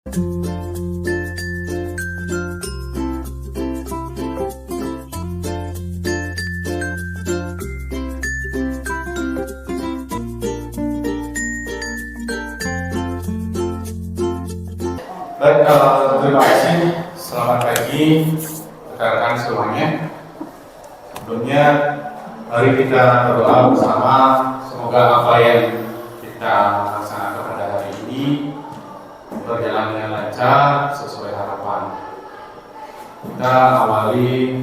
Baik, terima kasih. Selamat pagi rekan-rekan semuanya. Sebelumnya mari kita berdoa bersama, semoga apa yang kita laksanakan pada hari ini berjalan dengan lancar sesuai harapan. Kita awali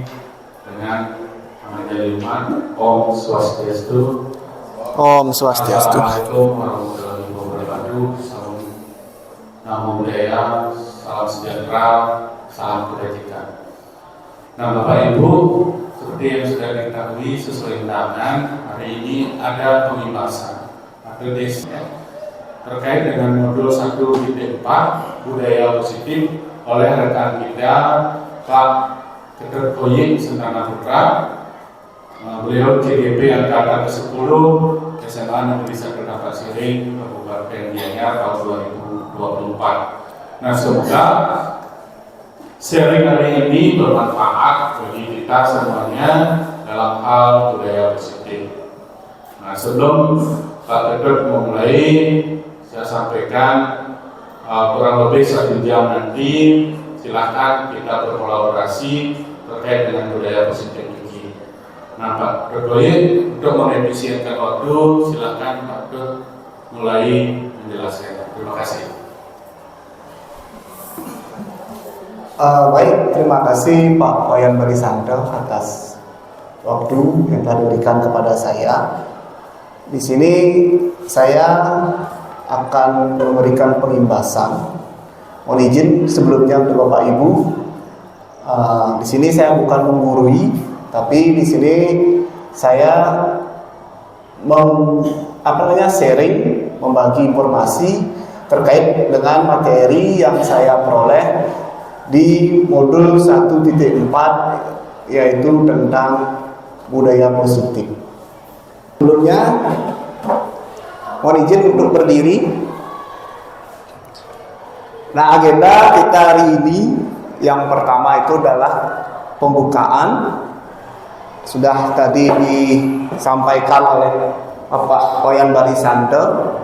dengan mengajar iman. Om Swastiastu. Om Swastiastu. Assalamualaikum warahmatullahi wabarakatuh. Namo Buddhaya, salam sejahtera, salam kebajikan. Nah, Bapak Ibu, seperti yang sudah diketahui sesuai undangan, hari ini ada pembahasan atau terkait dengan modul 1.4 budaya positif oleh rekan kita Pak Ketut Koying Sentana Putra. Beliau CGP angkatan ke-10 SMA Negeri Satu Nafas Siring Kabupaten Gianyar tahun 2024. Nah, semoga sharing hari ini bermanfaat bagi kita semuanya dalam hal budaya positif. Nah, sebelum Pak Ketut memulai, saya sampaikan kurang lebih 1 jam nanti silakan kita berkolaborasi terkait dengan budaya positif ini. Nah, Pak Ketut, untuk mengefisienkan waktu, silakan Pak Ketut mulai menjelaskan. Terima kasih. Baik, terima kasih Pak Wayan Barisanto atas waktu yang telah diberikan kepada saya. Di sini saya akan memberikan pengimbasan. Mohon izin sebelumnya untuk Bapak Ibu. Di sini saya bukan menggurui, tapi di sini saya sharing, membagi informasi terkait dengan materi yang saya peroleh di modul 1.4, yaitu tentang budaya positif. Sebelumnya mohon izin untuk berdiri. Nah, agenda kita hari ini yang pertama itu adalah pembukaan. Sudah tadi disampaikan oleh Bapak Wayan Barisanto.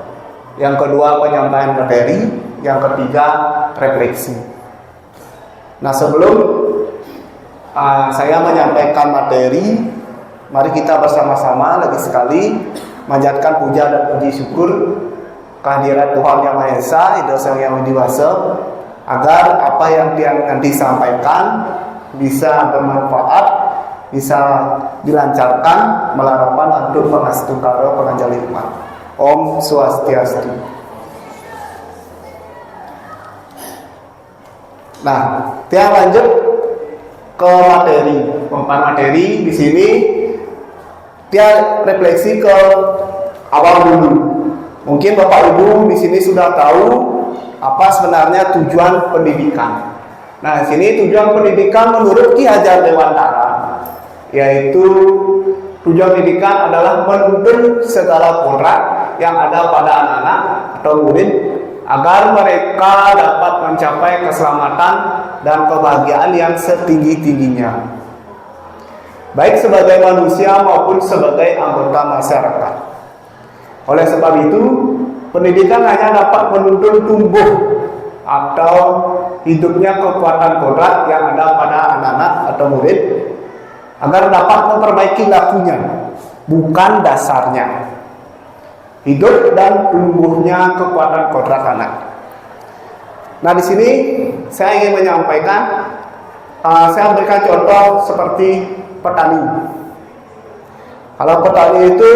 Yang kedua, penyampaian materi. Yang ketiga, refleksi. Nah, sebelum saya menyampaikan materi, mari kita bersama-sama lagi sekali manjatkan puja dan puji syukur kehadirat Tuhan Yang Maha Esa, Ida Sang Yang Widiwasa, agar apa yang dia nanti sampaikan bisa bermanfaat, bisa dilancarkan melarapan untuk pengastu karo penganjal hikmat. Om Swastiastu. Nah, kita lanjut ke materi. Materi di sini dia refleksi ke awal dulu. Mungkin Bapak Ibu di sini sudah tahu apa sebenarnya tujuan pendidikan. Nah, di sini tujuan pendidikan menurut Ki Hajar Dewantara, yaitu tujuan pendidikan adalah menuntun segala kodrat yang ada pada anak-anak atau murid agar mereka dapat mencapai keselamatan dan kebahagiaan yang setinggi-tingginya, baik sebagai manusia maupun sebagai anggota masyarakat. Oleh sebab itu, pendidikan hanya dapat menuntun tumbuh atau hidupnya kekuatan kodrat yang ada pada anak-anak atau murid agar dapat memperbaiki lakunya, bukan dasarnya. Hidup dan tumbuhnya kekuatan kodrat anak. Nah, di sini saya ingin menyampaikan, saya berikan contoh seperti petani. Kalau petani itu,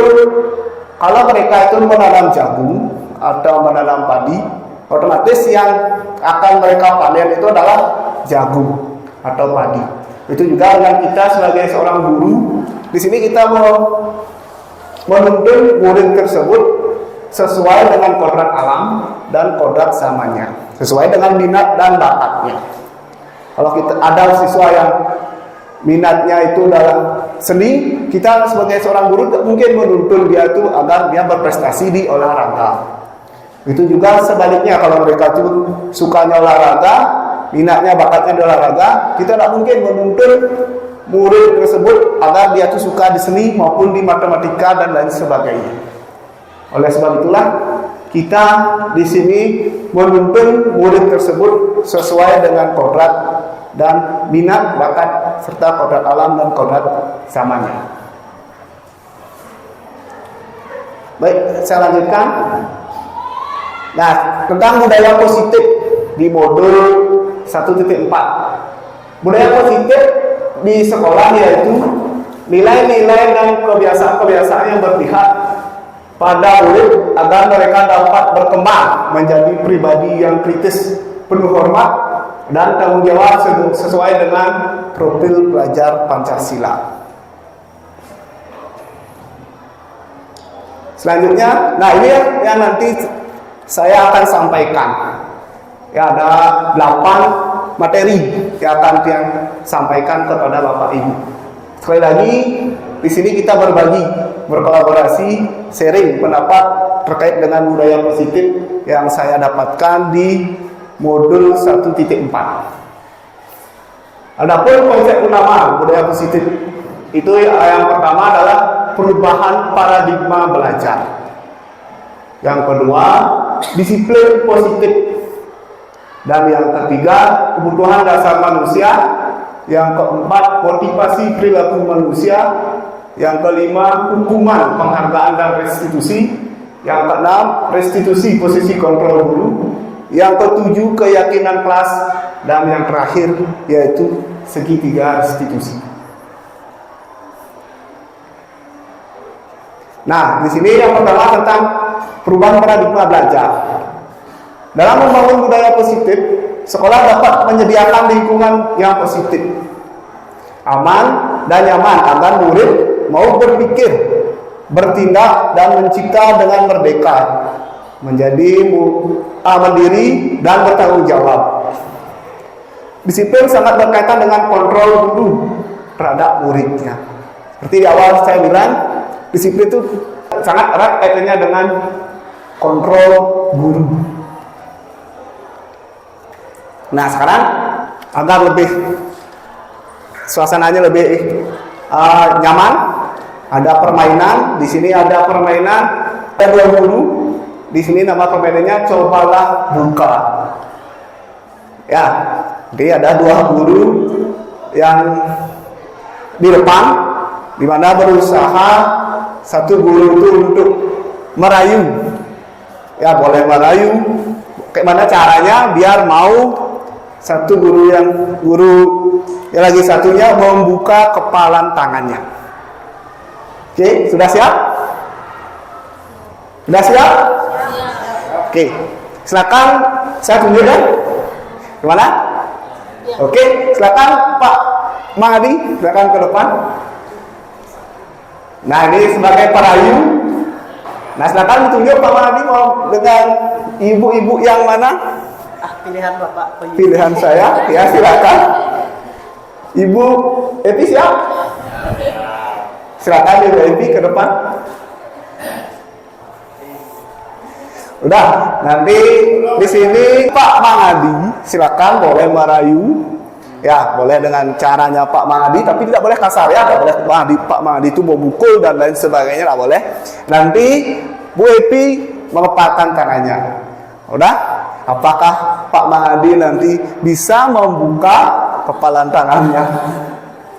kalau mereka itu menanam jagung atau menanam padi, otomatis yang akan mereka panen itu adalah jagung atau padi. Itu juga dengan kita sebagai seorang guru, di sini kita mau menuntun murid tersebut sesuai dengan kodrat alam dan kodrat zamannya, sesuai dengan minat dan bakatnya. Kalau kita ada siswa yang minatnya itu dalam seni, kita sebagai seorang guru mungkin menuntun dia itu agar dia berprestasi di olahraga. Itu juga sebaliknya, kalau mereka tuh sukanya olahraga, minatnya, bakatnya di olahraga, kita tidak mungkin menuntun murid tersebut agar dia tuh suka di seni maupun di matematika dan lain sebagainya. Oleh sebab itulah kita di sini menuntun murid tersebut sesuai dengan kodrat dan minat, bakat, serta kodrat alam dan kodrat zamannya. Baik, saya lanjutkan. Nah, tentang budaya positif di modul 1.4. Budaya positif di sekolah yaitu nilai-nilai dan kebiasaan-kebiasaan yang berpihak pada murid agar mereka dapat berkembang menjadi pribadi yang kritis, penuh hormat, dan tanggung jawab sesuai dengan profil pelajar Pancasila. Selanjutnya, nah ini yang nanti saya akan sampaikan. Ya, ada 8 materi yang akan saya sampaikan kepada Bapak Ibu. Sekali lagi, di sini kita berbagi, berkolaborasi, sharing pendapat terkait dengan budaya positif yang saya dapatkan di modul 1.4. Adapun konsep utama budaya positif itu yang pertama adalah perubahan paradigma belajar. Yang kedua, disiplin positif. Dan yang ketiga, kebutuhan dasar manusia. Yang keempat, motivasi perilaku manusia. Yang kelima, hukuman, penghargaan dan restitusi. Yang keenam, restitusi posisi kontrol guru. Yang ketujuh, keyakinan kelas. Dan yang terakhir yaitu segitiga restitusi. Nah, di sini yang pertama tentang perubahan paradigma belajar. Dalam membangun budaya positif, sekolah dapat menyediakan lingkungan yang positif, aman dan nyaman agar murid mau berpikir, bertindak dan mencipta dengan merdeka, menjadi mandiri dan bertanggung jawab. Disiplin sangat berkaitan dengan kontrol guru terhadap muridnya. Seperti di awal saya bilang, disiplin itu sangat erat kaitannya dengan kontrol guru. Nah, sekarang agar lebih suasananya lebih nyaman, ada permainan. Di sini ada permainan ada 2 guru. Di sini nama permainannya cobalah buka. Ya, jadi ada 2 guru yang di depan, di mana berusaha satu guru itu untuk merayu. Ya, boleh merayu. Bagaimana caranya biar mau satu guru yang lagi satunya membuka kepalan tangannya. Oke, sudah siap? Sudah siap? Oke, silakan saya tunjuk ya. Gimana? Oke, silakan Pak Mahdi, silakan ke depan. Nah, ini sebagai perayu. Nah, silakan tunjuk Pak Mahdi mau dengan ibu-ibu yang mana? Pilihan Bapak. Pilihan saya, ya silakan. Ibu Epi siap? Silakan Ibu Epi ke depan. Udah, nanti di sini Pak Mangadi, silakan boleh merayu. Ya, boleh dengan caranya Pak Mangadi, tapi tidak boleh kasar ya, tidak boleh Pak Mangadi itu memukul dan lain sebagainya, tidak boleh. Nanti Bu Epi mengepalkan tangannya. Udah? Apakah Pak Mahadi nanti bisa membuka kepalan tangannya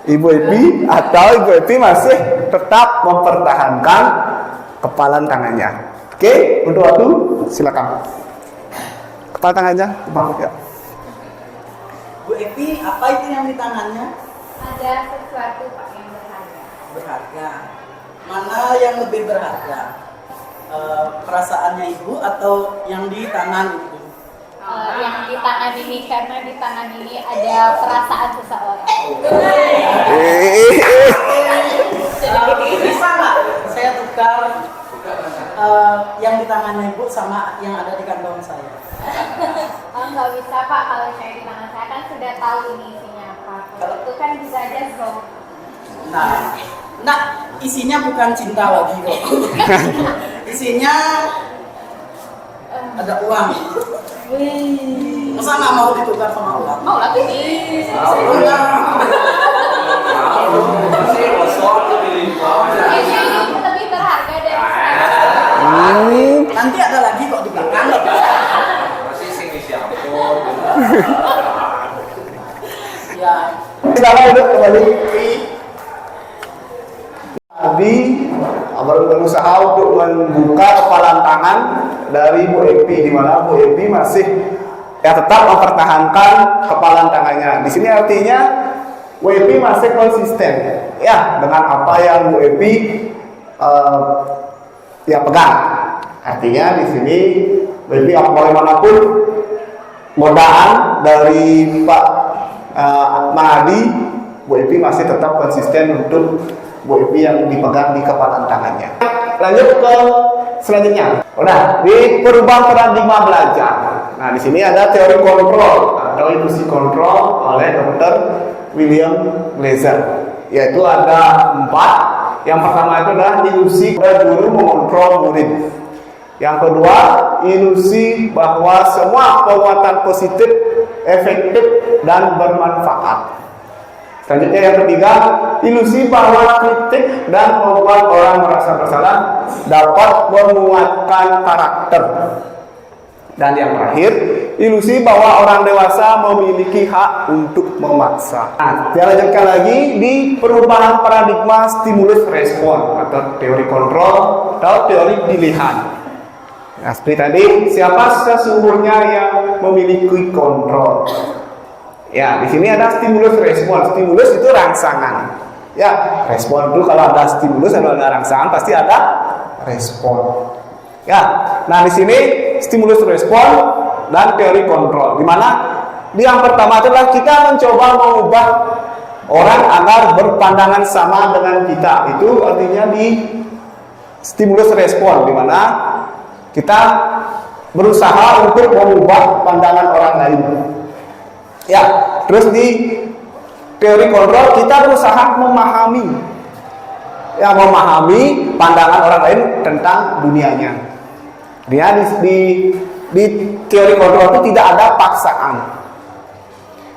Ibu Epi, atau Ibu Epi masih tetap mempertahankan kepalan tangannya? Oke, untuk waktu silakan. Kepala tangannya, ya. Bu Epi, apa itu yang di tangannya? Ada sesuatu Pak yang berharga. Berharga. Mana yang lebih berharga? Perasaannya Ibu atau yang di tangan itu? Yang di tangan ini, karena di tangan ini ada perasaan seseorang. Bisa nggak saya tukar yang di tangannya Ibu sama yang ada di kantong saya? Nggak bisa Pak, kalau saya di tangan saya kan sudah tahu ini isinya apa. Kalau itu kan bisa aja so. Nah, isinya bukan cinta lagi kok. Isinya ada uang. Wih, masa nggak mau ditukar sama uang? Mau lah ini. Ini lebih berharga dari Nanti ada lagi kok di belakang. Masih sing siapa? Ya. Silakan duduk kembali. Tadi baru berusaha untuk membuka kepalan tangan dari Bu Epi, di mana Bu Epi masih tetap mempertahankan kepalan tangannya. Di sini artinya Bu Epi masih konsisten ya dengan apa yang Bu Epi pegang. Artinya di sini Bu Epi bagaimanapun godaan dari Pak Mahadi, Bu Epi masih tetap konsisten untuk Bu Epi yang dipegang di kepalan tangannya. Lanjut ke selanjutnya. Udah, di perubahan paradigma belajar. Nah, di sini ada teori kontrol atau ilusi kontrol oleh Dr. William Glaser. Yaitu ada 4. Yang pertama itu adalah ilusi guru mengontrol murid. Yang kedua, ilusi bahwa semua penguatan positif efektif dan bermanfaat. Selanjutnya yang ketiga, ilusi bahwa kritik dan membuat orang merasa bersalah dapat menguatkan karakter. Dan yang terakhir, ilusi bahwa orang dewasa memiliki hak untuk memaksa. Nah, kita lanjutkan lagi di perubahan paradigma stimulus respon atau teori kontrol atau teori pilihan. Nah, seperti tadi, siapa sesungguhnya yang memiliki kontrol? Ya, di sini ada stimulus respon. Stimulus itu rangsangan. Ya, respon itu kalau ada stimulus atau ada rangsangan pasti ada respon. Ya, nah di sini stimulus respon dan teori kontrol. Di mana yang pertama adalah kita mencoba mengubah orang agar berpandangan sama dengan kita. Itu artinya di stimulus respon, di mana kita berusaha untuk mengubah pandangan orang lain. Ya, terus di teori kontrol kita berusaha memahami pandangan orang lain tentang dunianya. Dia di teori kontrol itu tidak ada paksaan.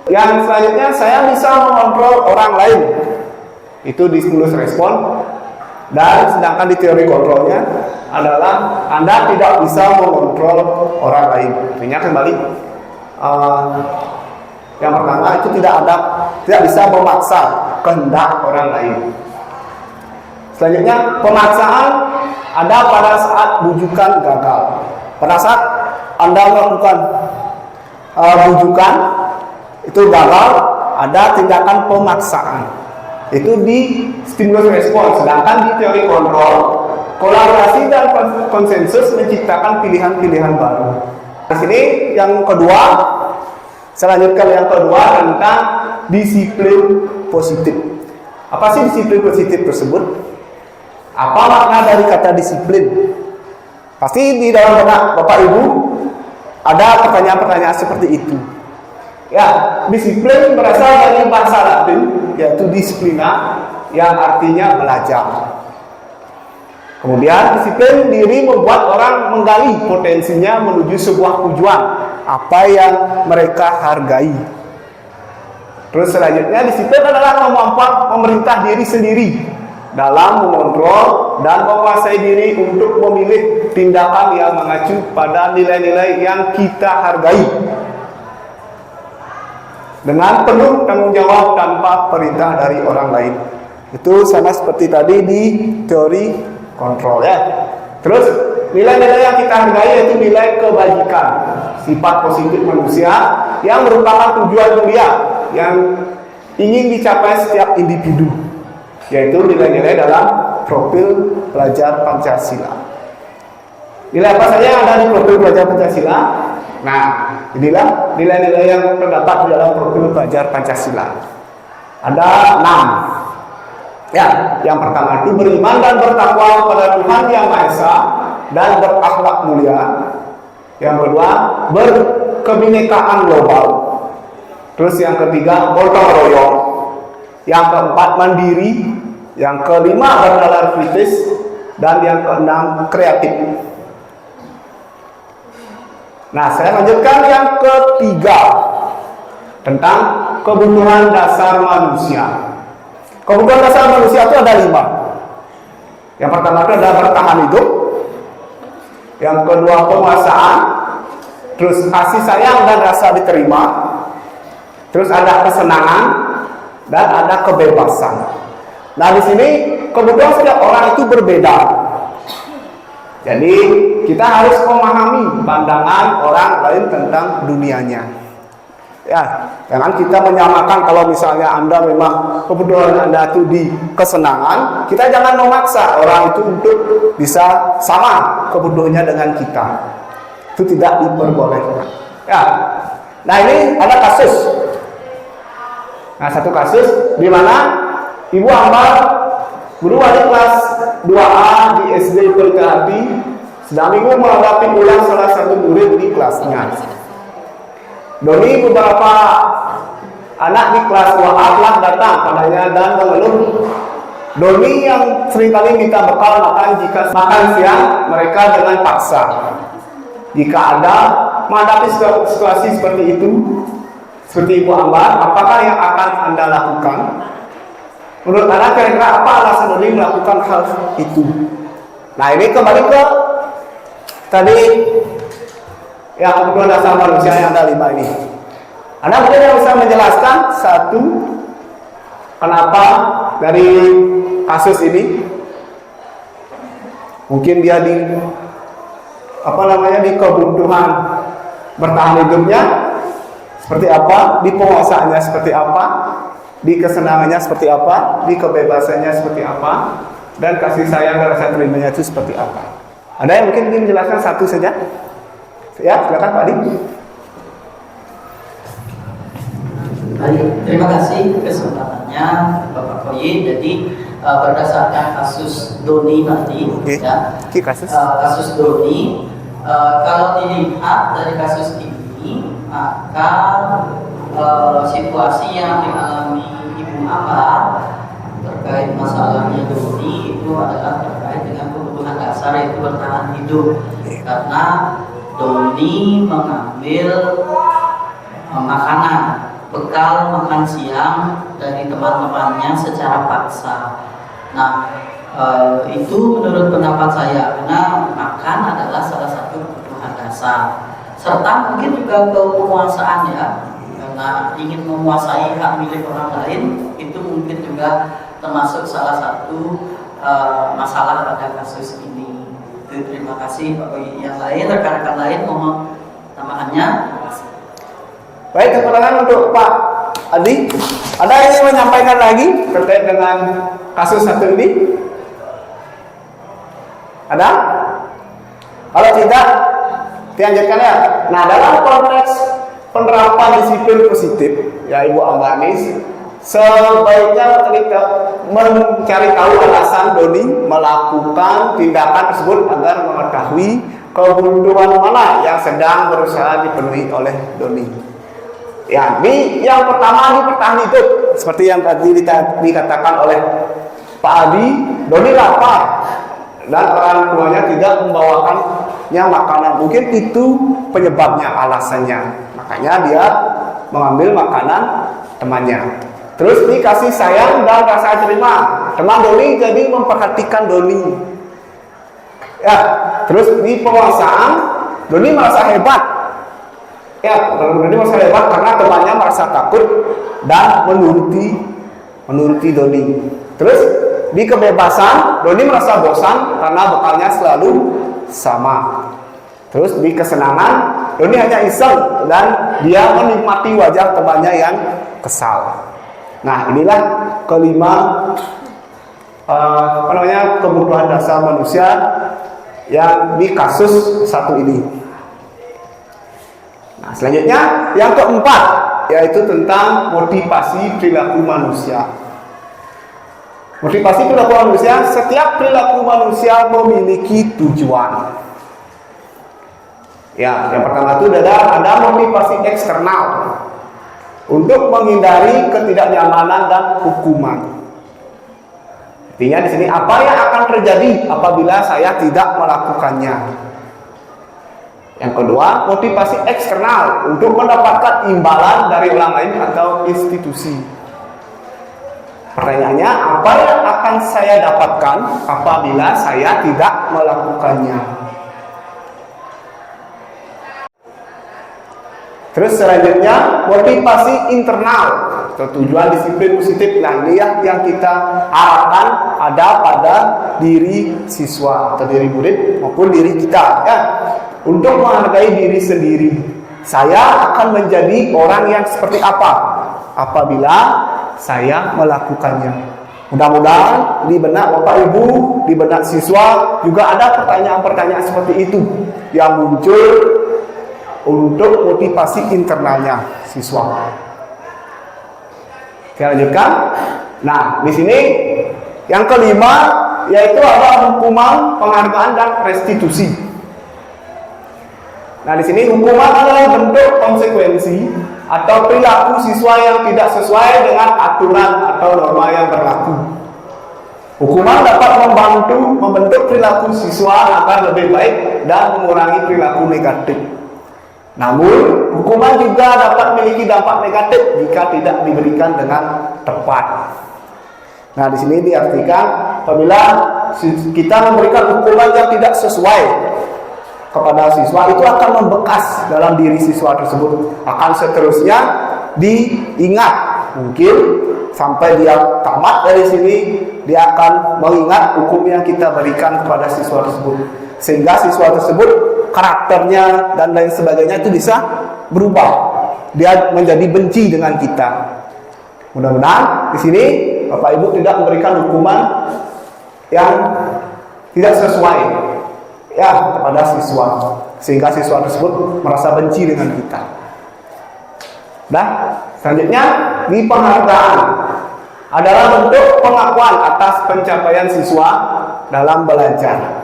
Yang selanjutnya saya bisa mengontrol orang lain. Itu di stimulus respon. Dan sedangkan di teori kontrolnya adalah Anda tidak bisa mengontrol orang lain. Artinya kembali yang pertama itu tidak bisa memaksa kehendak orang lain. Selanjutnya pemaksaan ada pada saat bujukan gagal. Pada saat Anda melakukan bujukan itu gagal, ada tindakan pemaksaan. Itu di stimulus respon. Sedangkan di teori kontrol, kolaborasi dan konsensus menciptakan pilihan-pilihan baru. Di sini yang kedua, saya lanjutkan yang kedua tentang disiplin positif. Apa sih disiplin positif tersebut? Apa makna dari kata disiplin? Pasti di dalam benak Bapak Ibu ada pertanyaan-pertanyaan seperti itu. Ya, disiplin berasal dari bahasa Latin, yaitu disiplina, yang artinya belajar. Kemudian disiplin diri membuat orang menggali potensinya menuju sebuah tujuan, apa yang mereka hargai. Terus selanjutnya disiplin adalah kemampuan memerintah diri sendiri dalam mengontrol dan menguasai diri untuk memilih tindakan yang mengacu pada nilai-nilai yang kita hargai dengan penuh tanggung jawab tanpa perintah dari orang lain. Itu sama seperti tadi di teori kontrol ya. Terus nilai-nilai yang kita hargai yaitu nilai kebajikan, sifat positif manusia yang merupakan tujuan mulia yang ingin dicapai setiap individu, yaitu nilai-nilai dalam profil pelajar Pancasila. Nilai apa saja yang ada di profil pelajar Pancasila? Nah, inilah nilai-nilai yang terdapat di dalam profil pelajar Pancasila. Ada 6. Ya, yang pertama itu beriman dan bertakwa kepada Tuhan Yang Maha Esa dan berakhlak mulia. Yang kedua, berkebinekaan global. Terus yang ketiga, gotong royong. Yang keempat, mandiri. Yang kelima, bernalar kritis. Dan yang keenam, kreatif. Nah, saya lanjutkan yang ketiga tentang kebutuhan dasar manusia. Kebutuhan dasar manusia itu ada 5. Yang pertama itu adalah bertahan hidup. Yang kedua penguasaan. Terus kasih sayang dan rasa diterima. Terus ada kesenangan dan ada kebebasan. Nah, di sini kebutuhan setiap orang itu berbeda. Jadi kita harus memahami pandangan orang lain tentang dunianya. Ya, jangan kita menyamakan. Kalau misalnya Anda memang kebutuhan Anda itu di kesenangan, kita jangan memaksa orang itu untuk bisa sama kebutuhannya dengan kita. Itu tidak diperbolehkan. Ya. Nah, ini ada kasus. Nah, satu kasus di mana Ibu Ambar, guru wali kelas 2A di SD Pelita Hati, sedang minggu menghadapi ulang salah satu murid di kelasnya. Doni beberapa anak di kelas 2A telah datang padanya dan mengeluh. Doni yang seringkali minta bekal makan siang mereka dengan paksa. Jika ada menghadapi situasi seperti itu, seperti Ibu Ambar, apakah yang akan Anda lakukan? Menurut Anda kira-kira apa alasan Doni melakukan hal itu? Nah, ini kembali ke tadi ya, kebutuhan dasar manusia yang ada 5 ini. Anda mungkin yang bisa menjelaskan satu kenapa dari kasus ini mungkin dia di di kebutuhan bertahan hidupnya seperti apa, di penguasaannya seperti apa, di kesenangannya seperti apa, di kebebasannya seperti apa, dan kasih sayang dan rasa terimanya itu seperti apa. Ada yang mungkin ingin menjelaskan satu saja? Ya, silakan Pak Adi. Baik, terima kasih kesempatannya Bapak Koyi. Jadi berdasarkan kasus Doni tadi, ya, kasus Doni, kalau dilihat dari kasus ini, maka situasi yang dialami Ibu Ambar terkait masalahnya Doni itu adalah terkait dengan kebutuhan dasar yaitu bertahan hidup. Karena Doni mengambil makanan, bekal makan siang dari teman-temannya secara paksa. Nah, itu menurut pendapat saya, karena makan adalah salah satu kebutuhan dasar. Serta mungkin juga penguasaan, ya, karena ingin menguasai hak milik orang lain, itu mungkin juga termasuk salah satu masalah pada kasus ini. Terima kasih Pak Koyi. Yang lain, rekan-rekan lain mohon tambahannya. Baik, keterangan untuk Pak Adi. Ada yang ingin menyampaikan lagi terkait dengan kasus satu ini? Ada? Kalau tidak, dilanjutkan ya. Nah, dalam konteks penerapan disiplin positif, ya Ibu Ambanis, sebaiknya kita mencari tahu alasan Doni melakukan tindakan tersebut agar mengetahui kebutuhan mana yang sedang berusaha dipenuhi oleh Doni. Ya, ini yang pertama, ini bertahan hidup. Seperti yang tadi dikatakan oleh Pak Adi, Doni lapar dan orang tuanya tidak membawakannya makanan. Mungkin itu penyebabnya, alasannya. Makanya dia mengambil makanan temannya. Terus dikasih sayang dan rasa terima. Teman Doni jadi memperhatikan Doni. Ya, terus di penguasaan Doni merasa hebat. Ya, Doni merasa hebat karena temannya merasa takut dan menuruti Doni. Terus di kebebasan Doni merasa bosan karena bekalnya selalu sama. Terus di kesenangan Doni hanya iseng dan dia menikmati wajah temannya yang kesal. Nah, inilah kelima kebutuhan dasar manusia yang di kasus satu ini. Nah, selanjutnya yang keempat, yaitu tentang motivasi perilaku manusia. Motivasi perilaku manusia, setiap perilaku manusia memiliki tujuan. Ya, yang pertama itu ada motivasi eksternal untuk menghindari ketidaknyamanan dan hukuman. Artinya di sini apa yang akan terjadi apabila saya tidak melakukannya? Yang kedua, motivasi eksternal untuk mendapatkan imbalan dari orang lain atau institusi. Pertanyaannya, apa yang akan saya dapatkan apabila saya tidak melakukannya? Terus selanjutnya, motivasi internal atau tujuan disiplin positif. Nah, ini yang kita harapkan ada pada diri siswa atau diri murid maupun diri kita, ya. Untuk menghargai diri sendiri. Saya akan menjadi orang yang seperti apa apabila saya melakukannya. Mudah-mudahan di benak Bapak Ibu, di benak siswa juga ada pertanyaan-pertanyaan seperti itu yang muncul untuk motivasi internalnya siswa. Kita lanjutkan. Nah, di sini yang kelima yaitu ada hukuman, penghargaan dan restitusi. Nah, di sini hukuman adalah bentuk konsekuensi atau perilaku siswa yang tidak sesuai dengan aturan atau norma yang berlaku. Hukuman dapat membentuk perilaku siswa agar lebih baik dan mengurangi perilaku negatif. Namun, hukuman juga dapat memiliki dampak negatif jika tidak diberikan dengan tepat. Nah, di sini diartikan apabila kita memberikan hukuman yang tidak sesuai kepada siswa, itu akan membekas dalam diri siswa tersebut, akan seterusnya diingat. Mungkin sampai dia tamat dari sini, dia akan mengingat hukum yang kita berikan kepada siswa tersebut, sehingga siswa tersebut karakternya dan lain sebagainya itu bisa berubah, dia menjadi benci dengan kita. Mudah-mudahan di sini Bapak Ibu tidak memberikan hukuman yang tidak sesuai, ya, kepada siswa, sehingga siswa tersebut merasa benci dengan kita. Nah, selanjutnya di penghargaan adalah bentuk pengakuan atas pencapaian siswa dalam belajar.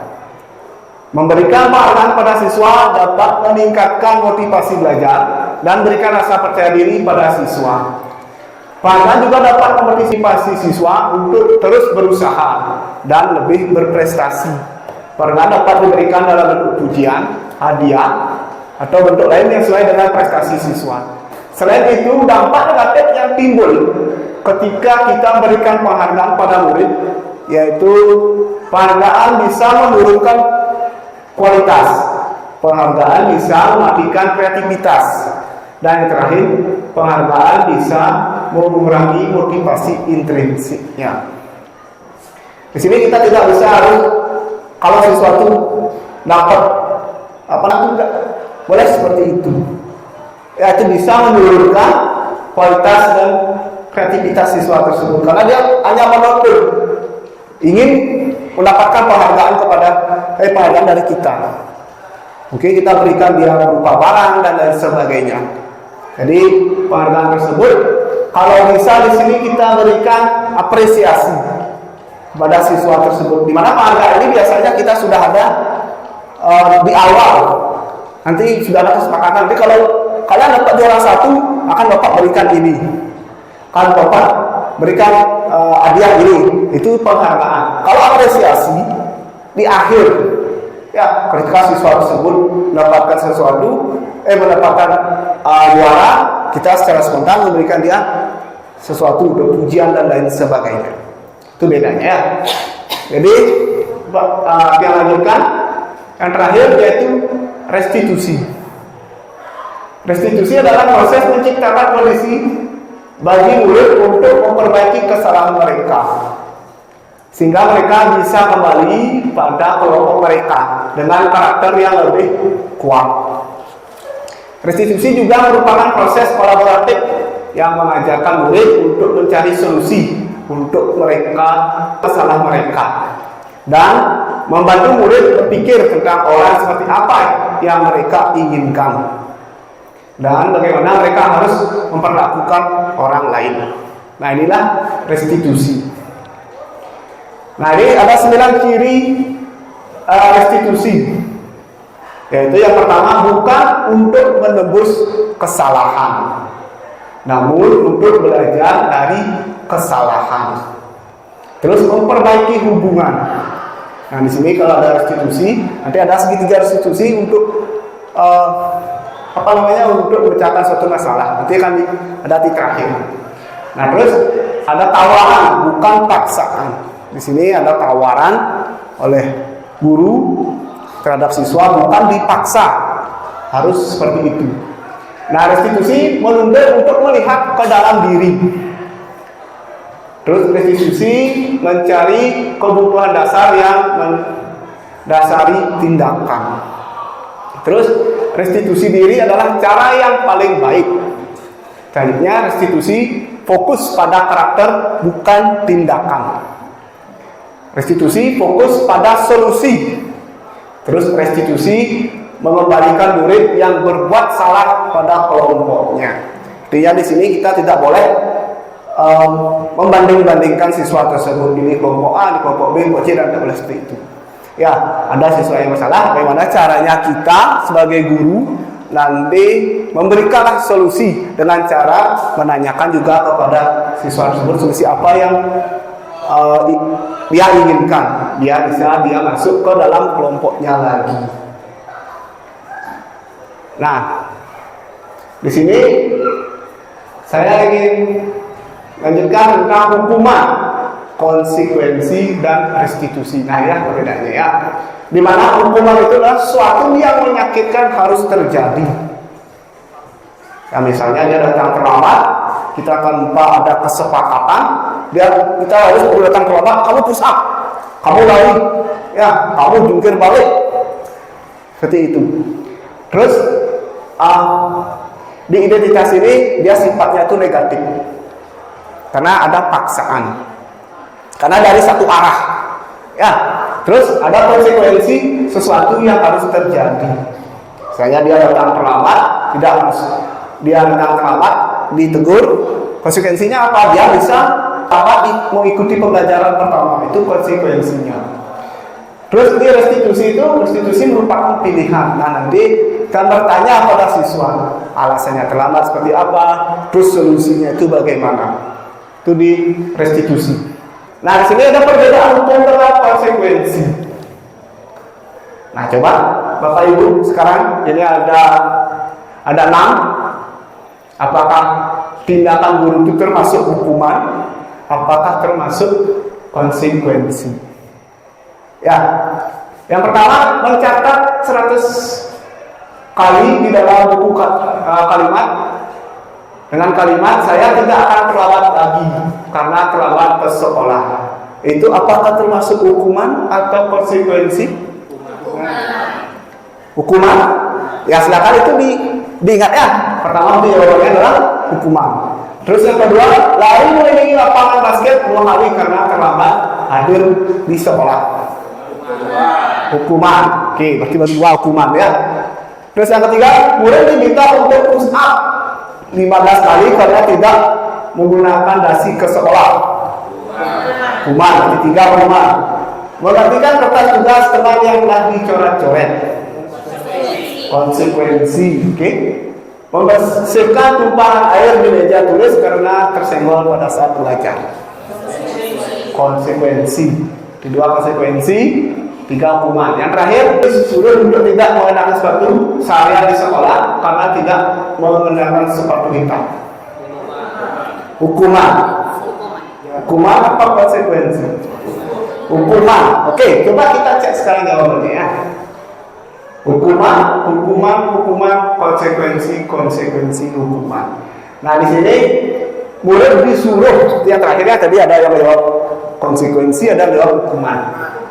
Memberikan penghargaan pada siswa dapat meningkatkan motivasi belajar dan berikan rasa percaya diri pada siswa. Penghargaan juga dapat memotivasi siswa untuk terus berusaha dan lebih berprestasi. Penghargaan dapat diberikan dalam bentuk pujian, hadiah, atau bentuk lain yang sesuai dengan prestasi siswa. Selain itu, dampak negatif yang timbul ketika kita memberikan penghargaan pada murid, yaitu penghargaan bisa menurunkan kualitas, penghargaan bisa mematikan kreativitas, dan yang terakhir, penghargaan bisa mengurangi motivasi intrinsiknya. Di sini kita tidak bisa harus kalau sesuatu dapat enggak boleh seperti itu. Ya, itu bisa menurunkan kualitas dan kreativitas siswa tersebut karena dia hanya menuntut ingin mendapatkan penghargaan penghargaan dari kita. Mungkin kita berikan dia berupa barang dan lain sebagainya. Jadi penghargaan tersebut kalau bisa di sini kita berikan apresiasi pada siswa tersebut, di mana penghargaan ini biasanya kita sudah ada di awal, nanti sudah ada kesepakatan. Nanti kalau kalian dapat juara 1 akan Bapak berikan ini, kan Bapak berikan hadiah ini, itu penghargaan. Kalau apresiasi di akhir, ya, ketika siswa tersebut mendapatkan sesuatu, mendapatkan juara, kita secara spontan memberikan dia sesuatu, pujian dan lain sebagainya. Itu bedanya, ya. Jadi kita lanjutkan. Yang terakhir yaitu restitusi. Restitusi adalah proses menciptakan kondisi bagi murid untuk memperbaiki kesalahan mereka, sehingga mereka bisa kembali pada kelompok mereka dengan karakter yang lebih kuat. Restitusi juga merupakan proses kolaboratif yang mengajarkan murid untuk mencari solusi untuk kesalahan mereka dan membantu murid berpikir tentang orang seperti apa yang mereka inginkan dan bagaimana mereka harus memperlakukan orang lain. Nah, inilah restitusi. Nah, ini ada 9 ciri restitusi. Yaitu yang pertama, bukan untuk menebus kesalahan, namun untuk belajar dari kesalahan. Terus memperbaiki hubungan. Nah, di sini kalau ada restitusi, nanti ada segitiga restitusi untuk untuk memecahkan suatu masalah. Nanti akan ada di terakhir. Nah, terus ada tawaran, bukan paksaan. Di sini ada tawaran oleh guru terhadap siswa, bukan dipaksa. Harus seperti itu. Nah, restitusi menuntut untuk melihat ke dalam diri. Terus restitusi mencari kebutuhan dasar yang mendasari tindakan. Terus restitusi diri adalah cara yang paling baik. Selanjutnya restitusi fokus pada karakter bukan tindakan. Restitusi fokus pada solusi. Terus restitusi mengembalikan murid yang berbuat salah pada kelompoknya. Artinya di sini kita tidak boleh membanding-bandingkan siswa tersebut, ini kelompok A, ini kelompok B, kelompok C, dan tidak boleh seperti itu. Ya, ada siswa yang bersalah, bagaimana caranya kita sebagai guru nanti memberikan solusi dengan cara menanyakan juga kepada siswa tersebut solusi apa yang dia inginkan, dia bisa masuk ke dalam kelompoknya lagi. Nah, di sini saya ingin lanjutkan tentang hukuman, konsekuensi, dan restitusi. Nah, ya perbedaannya ya. Di mana hukuman itu adalah sesuatu yang menyakitkan harus terjadi. Ya, misalnya dia datang terlambat, kita tanpa ada kesepakatan, kita harus datang terlambat, kamu push up, kamu lari, ya, kamu jungkir balik, seperti itu. Terus di identitas ini dia sifatnya itu negatif. Karena ada paksaan. Karena dari satu arah. Ya, terus ada konsekuensi sesuatu yang harus terjadi. Misalnya dia datang terlambat, dia datang terlambat, ditegur. Konsekuensinya apa? Dia bisa mengikuti pembelajaran pertama. Itu konsekuensinya. Terus di restitusi merupakan pilihan. Nah, nanti akan bertanya pada siswa alasannya terlambat seperti apa, terus solusinya itu bagaimana. Itu di restitusi. Nah, di sini ada perbedaan hukum dengan konsekuensi. Nah, coba Bapak Ibu sekarang ini ada 6. Apakah tindakan guru itu termasuk hukuman? Apakah termasuk konsekuensi? Ya, yang pertama mencatat 100 kali di dalam buku kalimat dengan kalimat saya tidak akan terlambat lagi karena terlambat ke sekolah. Itu apakah termasuk hukuman atau konsekuensi? Hukuman. Ya, silakan itu diingat ya. Pertama itu jawabannya adalah hukuman. Terus yang kedua, lari mengelilingi lapangan basket 2 kali karena terlambat hadir di sekolah. Hukuman. Oke, berarti 2 hukuman ya. Terus yang ketiga, murid diminta untuk push up 15 kali karena tidak menggunakan dasi ke sekolah. Hukuman. Berarti 3 hukuman. Menggantikan kertas tugas teman yang telah dicoret-coret. Konsekuensi. Oke. Membersihkan tumpahan air di meja tulis karena tersenggol pada saat belajar. Konsekuensi. 2 konsekuensi, 3 hukuman. Yang terakhir, disuruh untuk tidak mengenakan sepatu seharian di sekolah karena tidak mengenakan sepatu hitam. Hukuman. Hukuman apa konsekuensi? Hukuman. Oke, coba kita cek sekarang jawabannya ya. Hukuman, konsekuensi, hukuman. Nah, di sini murid disuruh. Yang terakhirnya tadi ada yang jawab konsekuensi, ada yang jawab hukuman.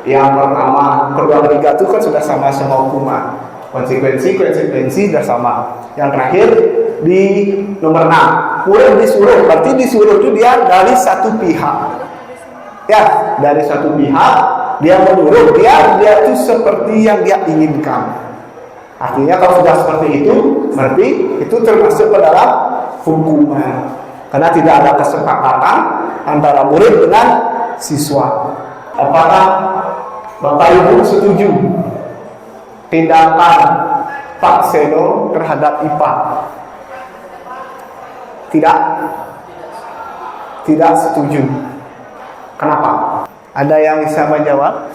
Yang pertama, kedua, ketiga itu kan sudah sama-sama hukuman. Konsekuensi sudah sama. Yang terakhir di nomor 6, murid disuruh. Berarti disuruh itu dia dari satu pihak. Ya, dari satu pihak dia menyuruh, dia itu seperti yang dia inginkan. Artinya kalau sudah seperti itu, berarti itu termasuk ke dalam hukuman. Karena tidak ada kesepakatan antara murid dengan siswa. Apakah Bapak Ibu setuju tindakan Pak Seno terhadap IPA? Tidak setuju. Kenapa? Ada yang bisa menjawab?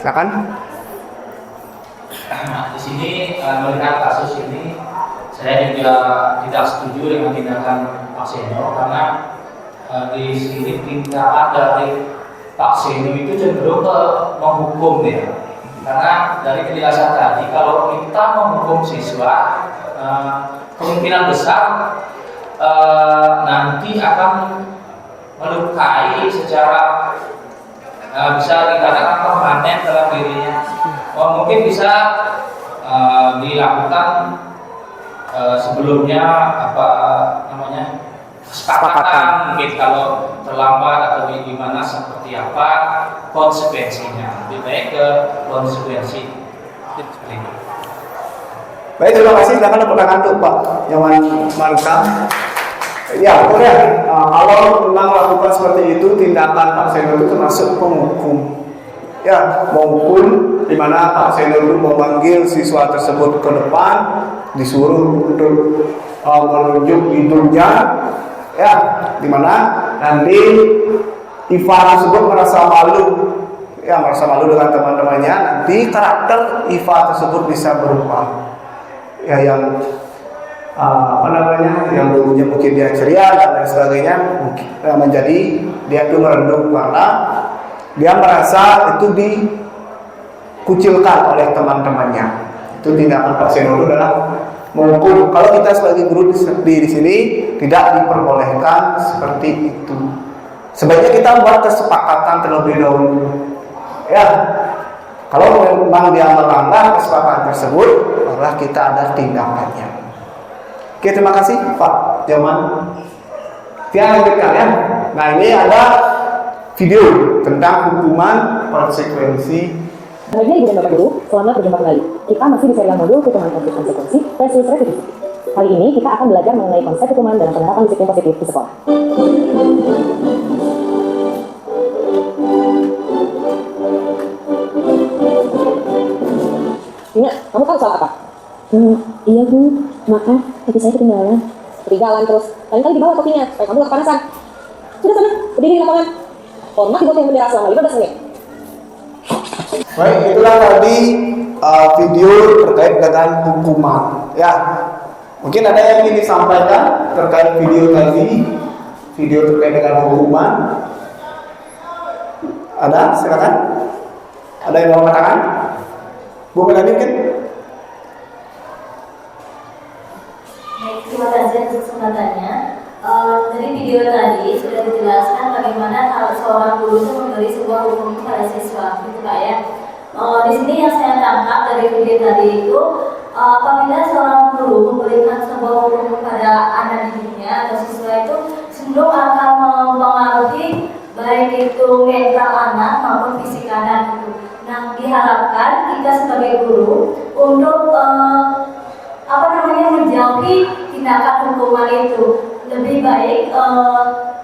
Silakan. Nah, di sini melihat kasus ini, saya juga tidak setuju dengan tindakan Pak Seno karena di sini tindakan dari Pak Seno itu cenderung ke menghukum ya. Karena dari penjelasan tadi, kalau kita menghukum siswa, kemungkinan besar nanti akan melukai secara bisa dikatakan permanen dalam dirinya. Mungkin bisa dilakukan sebelumnya kesepakatan mungkin kalau terlambat atau gimana seperti apa konsekuensinya. Lebih baik ke konsekuensi seperti itu. Baik, terima kasih. Silakan tepuk tangan untuk Pak Yaman Marka. Ya, betul ya. Kalau memang melakukan seperti itu, tindakan Pak Seno itu termasuk penghukum. Ya, menghukum di mana Pak Seno itu memanggil siswa tersebut ke depan, disuruh untuk menunjuk hidungnya, ya, di mana nanti Iva tersebut merasa malu, ya, merasa malu dengan teman-temannya. Nanti karakter Iva tersebut bisa berubah, ya, yang yang dulunya mungkin dia ceria dan lain sebagainya, menjadi dia itu merenung karena dia merasa itu dikucilkan oleh teman-temannya. Itu tindakan Pak Seno itu adalah menghukum. Kalau kita sebagai guru di sini tidak diperbolehkan seperti itu. Sebaiknya kita buat kesepakatan terlebih dahulu. Ya, kalau memang dia melanggar kesepakatan tersebut, malah kita ada tindakannya. Oke, terima kasih Pak Jaman. Kita lanjutkan ya. Nah, ini ada video tentang hukuman konsekuensi. Baiknya Ibu dan Bapak Guru, selamat berjumpa kembali. Kita masih di serial modul hukuman konsekuensi versus retribusi. Kali ini kita akan belajar mengenai konsep hukuman dalam penerapan disiplin positif di sekolah. Tina, kamu tahu soal apa? Iya Bu, maaf, tapi saya ketinggalan. Ketinggalan terus. Lain kali dibawa kopinya, supaya kamu gak kepanasan. Sudah sana, berdiri di lapangan. Hormat dibuat yang bendera selama 15 menit. Baik, itulah tadi video terkait dengan hukuman. Ya, mungkin ada yang ingin disampaikan terkait video tadi, video terkait dengan hukuman. Ada, silakan. Ada yang mau mengatakan? Bu Melani mungkin? Baik, terima kasih atas kesempatannya. Dari video tadi sudah dijelaskan bagaimana kalau seorang guru itu memberi sebuah hukum kepada siswa, gitu Pak ya. Di sini yang saya tangkap dari video tadi itu, apabila seorang guru memberikan sebuah hukum kepada anak didiknya atau siswa itu cenderung akan mempengaruhi baik itu mental anak maupun fisik anak itu. Nah, diharapkan kita sebagai guru untuk menjauhi tindakan hukuman itu. Lebih baik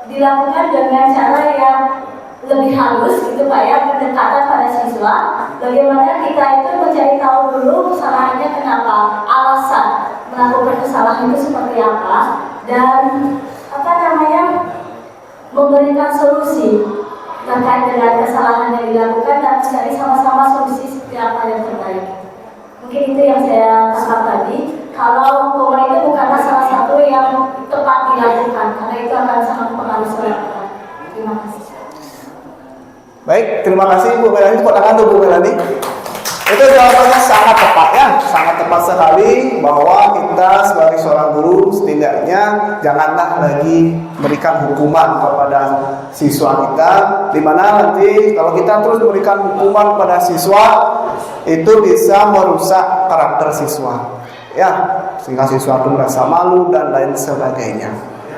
dilakukan dengan cara yang lebih halus gitu Pak ya, pendekatan pada siswa. Bagaimana kita itu mencari tahu dulu kesalahannya kenapa, alasan melakukan kesalahan itu seperti apa, dan memberikan solusi terkait dengan kesalahan yang dilakukan dan mencari sama-sama solusi seperti apa yang terbaik. Mungkin itu yang saya tangkap tadi. Kalau hukuman itu bukanlah salah satu yang tepat dilakukan, karena itu akan sangat mempengaruhi seorang. Terima kasih. Baik, terima kasih Bu Melani. Tepuk tangan untuk Bu Melani. Itu jawabannya sangat tepat ya, sangat tepat sekali bahwa kita sebagai seorang guru setidaknya janganlah lagi memberikan hukuman kepada siswa kita, di mana nanti kalau kita terus memberikan hukuman kepada siswa itu bisa merusak karakter siswa, ya, sehingga siswa itu merasa malu dan lain sebagainya.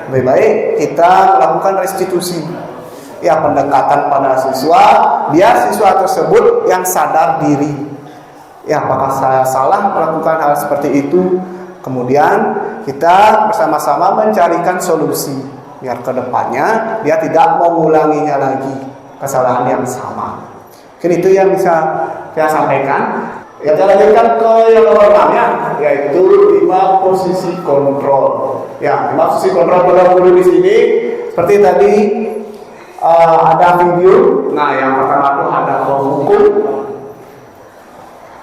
Lebih baik kita melakukan restitusi, ya, pendekatan pada siswa, biar siswa tersebut yang sadar diri. Ya, apakah saya salah melakukan hal seperti itu? Kemudian kita bersama-sama mencarikan solusi biar kedepannya dia tidak mengulanginya lagi kesalahan yang sama. Mungkin itu yang bisa saya sampaikan. Ya, kita lanjutkan ke yang nomor 6 ya, yaitu 5 posisi kontrol. Ya, 5 posisi kontrol pada guru di sini seperti tadi ada video. Nah, yang pertama itu ada hukum.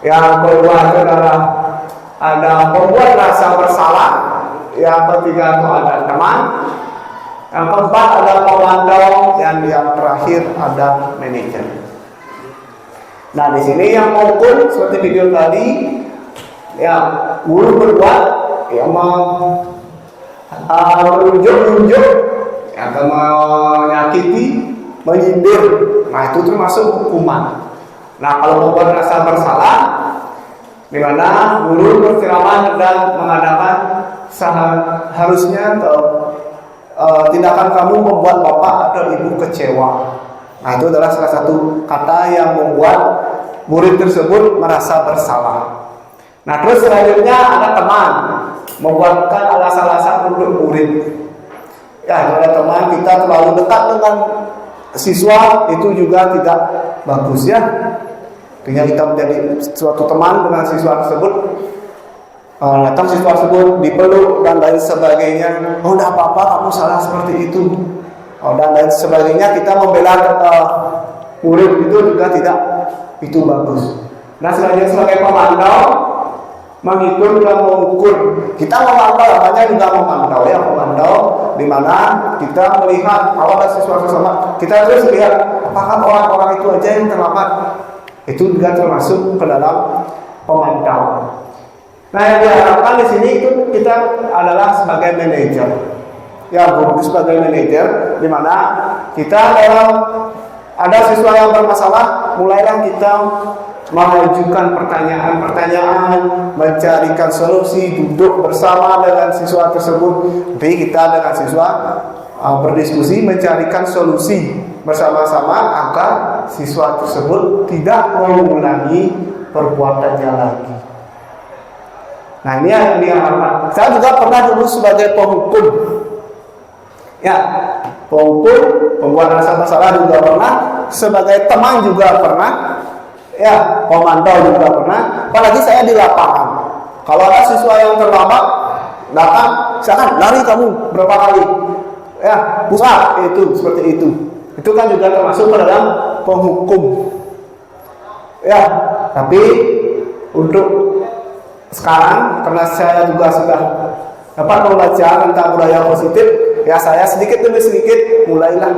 Yang kedua itu adalah ada membuat rasa bersalah. Yang ketiga itu ada teman. Yang keempat ada pemantau, dan yang terakhir ada manajer. Nah, di sini yang mengukur seperti video tadi, ya guru berbuat yang menunjuk, atau menyakiti, menyindir. Nah, itu termasuk hukuman. Nah, kalau membuat rasa bersalah, di mana guru berceramah dan mengadakan seharusnya atau tindakan kamu membuat bapak atau ibu kecewa. Nah, itu adalah salah satu kata yang membuat murid tersebut merasa bersalah. Nah, terus selanjutnya ada teman, membuatkan alasan-alasan untuk murid. Ya, kalau teman kita terlalu dekat dengan siswa, itu juga tidak bagus ya. Dengan kita menjadi suatu teman dengan siswa tersebut, datang siswa tersebut dipeluk dan lain sebagainya. Oh, tidak apa-apa, kamu salah seperti itu. Dan lain sebagainya, kita membela murid itu juga tidak itu bagus. Nah, selanjutnya sebagai pemantau, menghitung dan mengukur. Kita memantau, namanya juga memantau ya, memantau di mana kita melihat kalau ada siswa tersebut, kita terus lihat apakah orang-orang itu aja yang terlambat. Itu juga termasuk ke dalam pemantau. Nah, yang diharapkan di sini itu kita adalah sebagai manajer. Ya, guru sebagai manajer, di mana kita dalam ada siswa yang bermasalah, mulailah kita mengajukan pertanyaan-pertanyaan, mencarikan solusi, duduk bersama dengan siswa tersebut. Jadi kita dengan siswa berdiskusi, mencarikan solusi bersama-sama agar siswa tersebut tidak mengulangi perbuatannya lagi. Nah, ini yang diharapkan. Saya juga pernah dulu sebagai penghukum. Ya, penghukum, pembuat rasa bersalah juga pernah, sebagai teman juga pernah, ya, pemantau juga pernah. Apalagi saya di lapangan. Kalau ada siswa yang terlambat datang, silakan lari kamu berapa kali. Ya, pusat itu seperti itu. Itu kan juga termasuk ke dalam penghukum. Ya, tapi untuk sekarang karena saya juga sudah dapat belajar tentang budaya positif, ya saya sedikit demi sedikit mulailah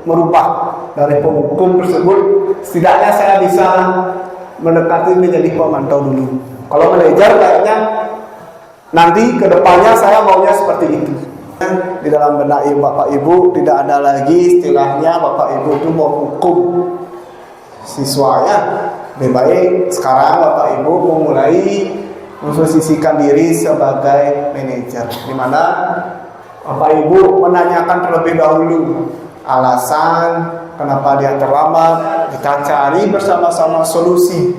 merubah dari penghukum tersebut. Setidaknya saya bisa mendekati menjadi pemantau dulu. Kalau manajer kayaknya nanti kedepannya saya maunya seperti itu. Di dalam benak Bapak Ibu tidak ada lagi istilahnya Bapak Ibu itu mau hukum siswanya. Lebih baik sekarang Bapak Ibu memulai memposisikan diri sebagai manajer, di mana Bapak Ibu menanyakan terlebih dahulu alasan kenapa dia terlambat, kita cari bersama-sama solusi,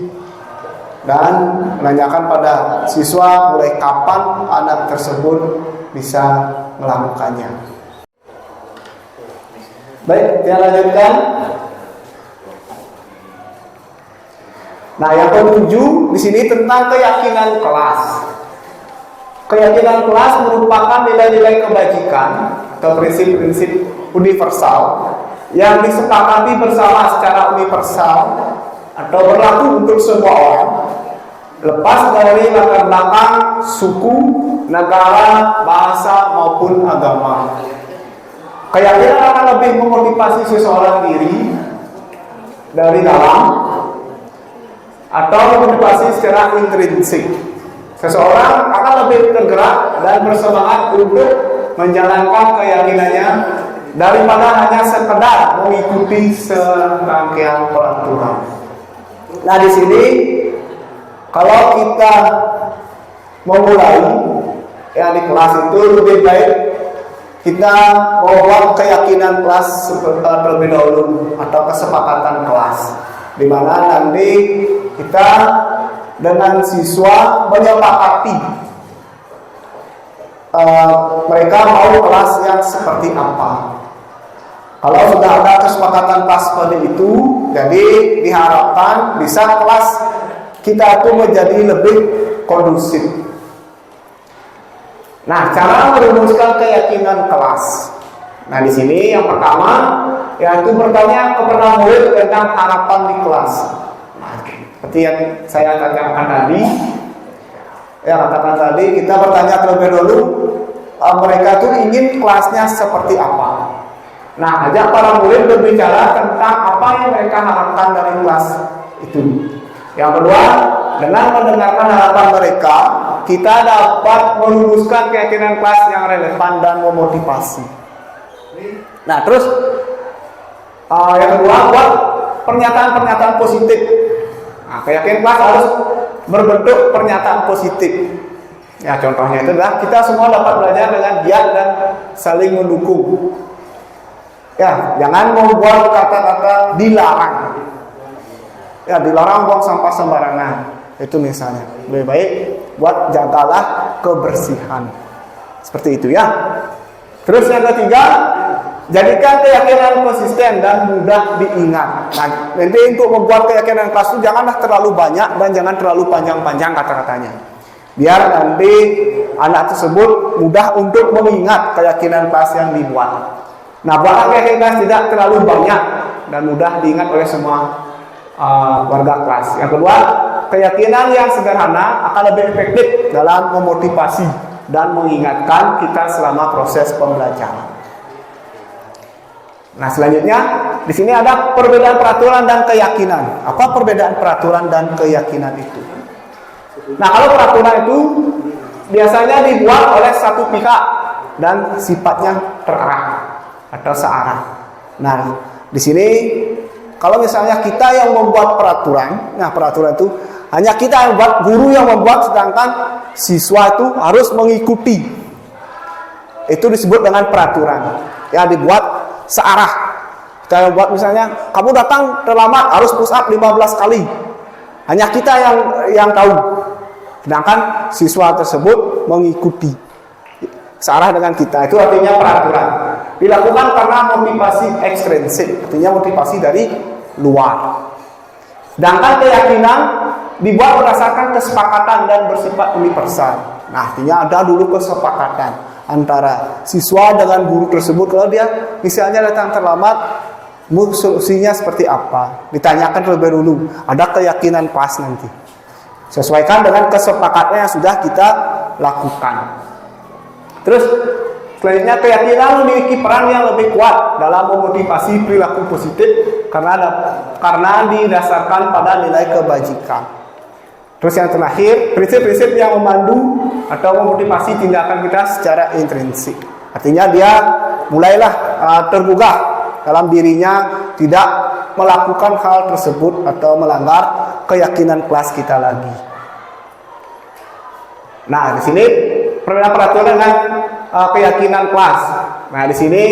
dan menanyakan pada siswa mulai kapan anak tersebut bisa melakukannya. Baik, kita lanjutkan. Nah, yang ketujuh di sini tentang keyakinan kelas. Keyakinan kelas merupakan nilai-nilai kebajikan atau prinsip-prinsip universal yang disepakati bersama secara universal atau berlaku untuk semua orang, lepas dari latar belakang, suku, negara, bahasa maupun agama. Keyakinan akan lebih memotivasi seseorang diri dari dalam atau memotivasi secara intrinsik. Seseorang akan lebih tergerak dan bersemangat untuk menjalankan keyakinannya daripada hanya sekedar mengikuti serangkaian peraturan. Nah, di sini kalau kita memulai yang di kelas itu lebih baik kita membuat keyakinan kelas terlebih dahulu atau kesepakatan kelas, di mana nanti kita dengan siswa menyepakati mereka mau kelas yang seperti apa. Kalau sudah ada kesepakatan kelas seperti itu, jadi diharapkan bisa kelas kita itu menjadi lebih kondusif. Nah, cara merumuskan keyakinan kelas. Nah, di sini yang pertama yaitu bertanya kepada murid tentang harapan di kelas. Nah, Seperti yang saya katakan tadi, kita bertanya terlebih dahulu mereka tuh ingin kelasnya seperti apa. Nah, ajak para murid berbicara tentang apa yang mereka harapkan dari kelas itu. Yang kedua, dengan mendengarkan harapan mereka, kita dapat meluluskan keyakinan kelas yang relevan dan memotivasi. Nah, terus yang kedua, buat pernyataan-pernyataan positif. Nah, keyakinan kelas harus berbentuk pernyataan positif. Ya, contohnya itu adalah kita semua dapat belajar dengan giat dan saling mendukung. Ya, jangan membuat kata-kata dilarang. Ya, dilarang buang sampah sembarangan. Itu misalnya. Lebih baik buat jagalah kebersihan. Seperti itu ya. Terus yang ketiga, jadikan keyakinan konsisten dan mudah diingat. Nah, nanti untuk membuat keyakinan kelas itu janganlah terlalu banyak dan jangan terlalu panjang-panjang kata-katanya. Biar nanti anak tersebut mudah untuk mengingat keyakinan kelas yang dibuat. Nah, buatlah keyakinan kelas tidak terlalu banyak dan mudah diingat oleh semua warga kelas. Yang kedua, keyakinan yang sederhana akan lebih efektif dalam memotivasi dan mengingatkan kita selama proses pembelajaran. Nah, selanjutnya di sini ada perbedaan peraturan dan keyakinan. Apa perbedaan peraturan dan keyakinan itu? Nah, kalau peraturan itu biasanya dibuat oleh satu pihak dan sifatnya terarah atau searah. Nah, di sini kalau misalnya kita yang membuat peraturan, nah peraturan itu hanya kita yang buat, guru yang membuat, sedangkan siswa itu harus mengikuti. Itu disebut dengan peraturan. Ya, dibuat searah. Kita buat misalnya, kamu datang terlambat harus push up 15 kali. Hanya kita yang tahu. Sedangkan siswa tersebut mengikuti. Searah dengan kita. Itu artinya peraturan. Dilakukan karena motivasi ekstrinsik, artinya motivasi dari luar. Sedangkan keyakinan dibuat berdasarkan kesepakatan dan bersifat universal. Nah, artinya ada dulu kesepakatan antara siswa dengan guru tersebut. Kalau dia misalnya datang terlambat, solusinya seperti apa? Ditanyakan terlebih dulu. Ada keyakinan pas nanti. Sesuaikan dengan kesepakatan yang sudah kita lakukan. Terus selanjutnya, keyakinan memiliki peran yang lebih kuat dalam memotivasi perilaku positif karena didasarkan pada nilai kebajikan. Terus yang terakhir, prinsip-prinsip yang memandu atau memotivasi tindakan kita secara intrinsik. Artinya dia mulailah tergugah dalam dirinya tidak melakukan hal tersebut atau melanggar keyakinan kelas kita lagi. Nah, di sini perbedaan peraturan dengan keyakinan kelas. Nah, di sini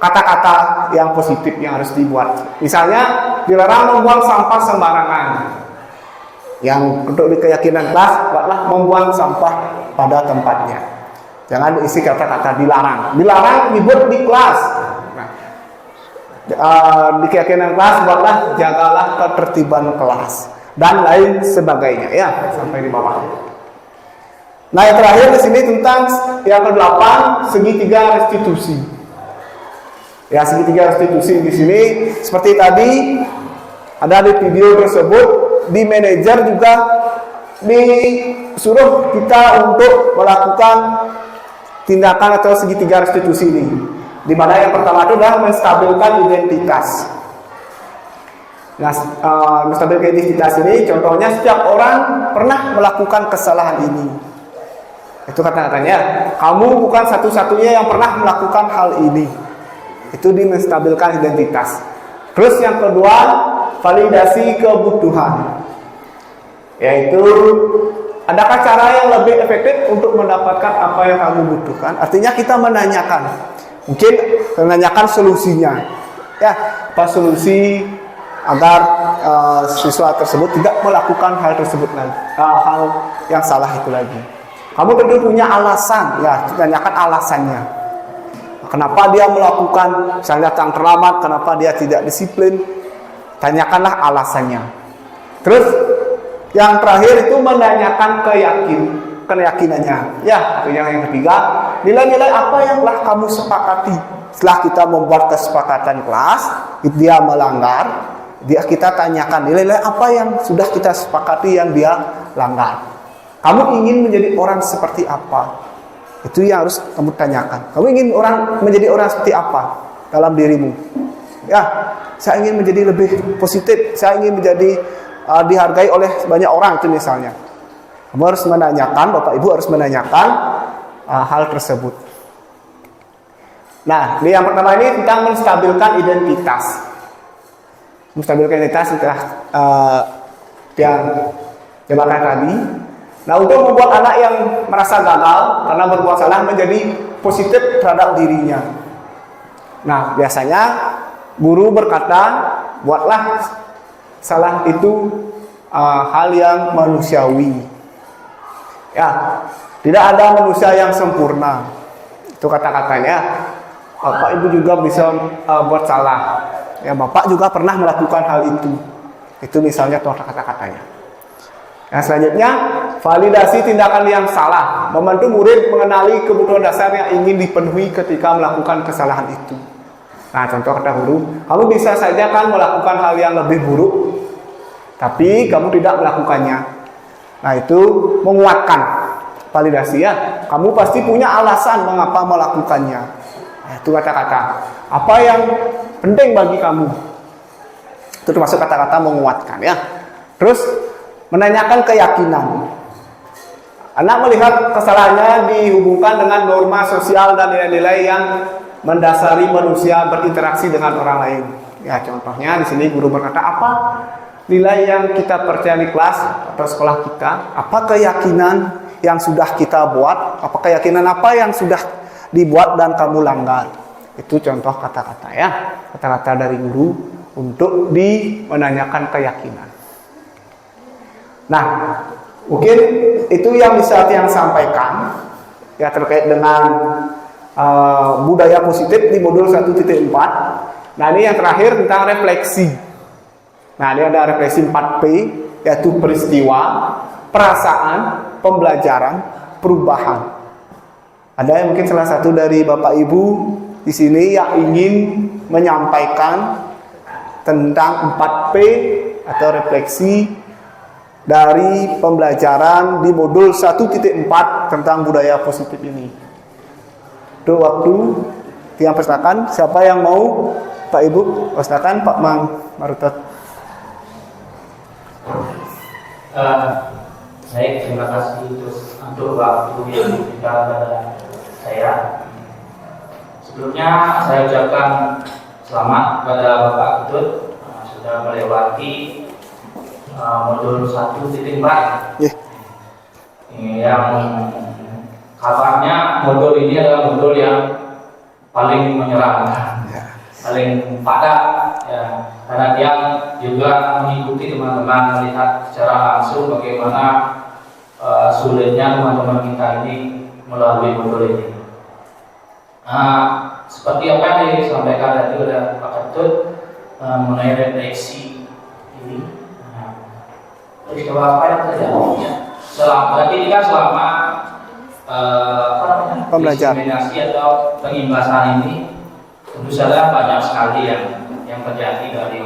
kata-kata yang positif yang harus dibuat. Misalnya, dilarang membuang sampah sembarangan. Yang untuk di keyakinan kelas, buatlah membuang sampah pada tempatnya. Jangan diisi kata-kata dilarang. Dilarang dibuat di kelas. Nah, di keyakinan kelas, buatlah jagalah ketertiban kelas dan lain sebagainya. Ya, sampai di bawah. Nah, yang terakhir di sini tentang yang ke-8, segitiga restitusi. Ya, segitiga restitusi di sini seperti tadi ada di video tersebut, di manajer juga disuruh kita untuk melakukan tindakan atau segitiga restitusi ini. Di mana yang pertama itu adalah menstabilkan identitas. Nah, menstabilkan identitas ini contohnya setiap orang pernah melakukan kesalahan ini. Itu kata-katanya, kamu bukan satu-satunya yang pernah melakukan hal ini. Itu menstabilkan identitas. Terus yang kedua, validasi kebutuhan. Yaitu, adakah cara yang lebih efektif untuk mendapatkan apa yang kamu butuhkan? Artinya kita menanyakan. Mungkin menanyakan solusinya. Ya, apa solusi agar siswa tersebut tidak melakukan hal tersebut lagi, hal yang salah itu lagi. Kamu tentu punya alasan, ya, tanyakan alasannya. Kenapa dia melakukan, misalnya datang terlambat, kenapa dia tidak disiplin, tanyakanlah alasannya. Terus yang terakhir itu menanyakan keyakinannya. Ya, yang ketiga, nilai-nilai apa yang telah kamu sepakati. Setelah kita membuat kesepakatan kelas, dia melanggar, kita tanyakan nilai-nilai apa yang sudah kita sepakati yang dia langgar. Kamu ingin menjadi orang seperti apa? Itu yang harus kamu tanyakan. Kamu ingin menjadi orang seperti apa dalam dirimu? Ya, saya ingin menjadi lebih positif. Saya ingin menjadi dihargai oleh banyak orang itu misalnya. Kamu harus menanyakan, Bapak Ibu harus menanyakan hal tersebut. Nah, ini yang pertama ini tentang menstabilkan identitas. Menstabilkan identitas setelah yang jembatan tadi. Nah, untuk membuat anak yang merasa gagal karena berbuat salah menjadi positif terhadap dirinya. Nah, biasanya guru berkata, buatlah salah itu hal yang manusiawi. Ya, tidak ada manusia yang sempurna. Itu kata-katanya. Bapak Ibu juga bisa buat salah. Ya, Bapak juga pernah melakukan hal itu. Itu misalnya contoh kata-katanya. Yang selanjutnya, validasi tindakan yang salah, membantu murid mengenali kebutuhan dasar yang ingin dipenuhi ketika melakukan kesalahan itu. Nah, contoh kata guru, kamu bisa saja kan melakukan hal yang lebih buruk, tapi kamu tidak melakukannya. Nah, itu menguatkan validasi ya. Kamu pasti punya alasan mengapa melakukannya. Nah, itu kata-kata. Apa yang penting bagi kamu? Itu termasuk kata-kata menguatkan ya. Terus menanyakan keyakinan. Anak melihat kesalahannya dihubungkan dengan norma sosial dan nilai-nilai yang mendasari manusia berinteraksi dengan orang lain. Ya, contohnya di sini guru berkata, apa nilai yang kita percaya di kelas atau sekolah kita? Apa keyakinan yang sudah kita buat? Apa keyakinan apa yang sudah dibuat dan kamu langgar? Itu contoh kata-kata ya. Kata-kata dari guru untuk menanyakan keyakinan. Nah, mungkin itu yang bisa yang sampaikan ya terkait dengan budaya positif di modul 1.4. Nah, ini yang terakhir tentang refleksi. Nah, ini ada refleksi 4P, yaitu peristiwa, perasaan, pembelajaran, perubahan. Ada yang mungkin salah satu dari Bapak Ibu di sini yang ingin menyampaikan tentang 4P atau refleksi dari pembelajaran di modul 1.4 tentang budaya positif ini. Itu waktu yang persilakan. Siapa yang mau? Pak Ibu, persilakan Pak Mang Marutot. Baik, terima kasih untuk waktu yang diberikan kepada saya. Sebelumnya saya ucapkan selamat kepada Bapak Ketut sudah melewati modul 1.4 yang kabarnya modul ini adalah modul yang paling menyeramkan, paling padat ya, karena dia juga mengikuti teman-teman melihat secara langsung bagaimana sulitnya teman-teman kita ini melalui modul ini. Seperti apa yang disampaikan tadi oleh Pak Ketut mengenai refleksi ini. Peristiwa apa yang terjadi? Berarti ini kan selama diseminasi atau pengimbasan ini tentu saja banyak sekali yang terjadi dari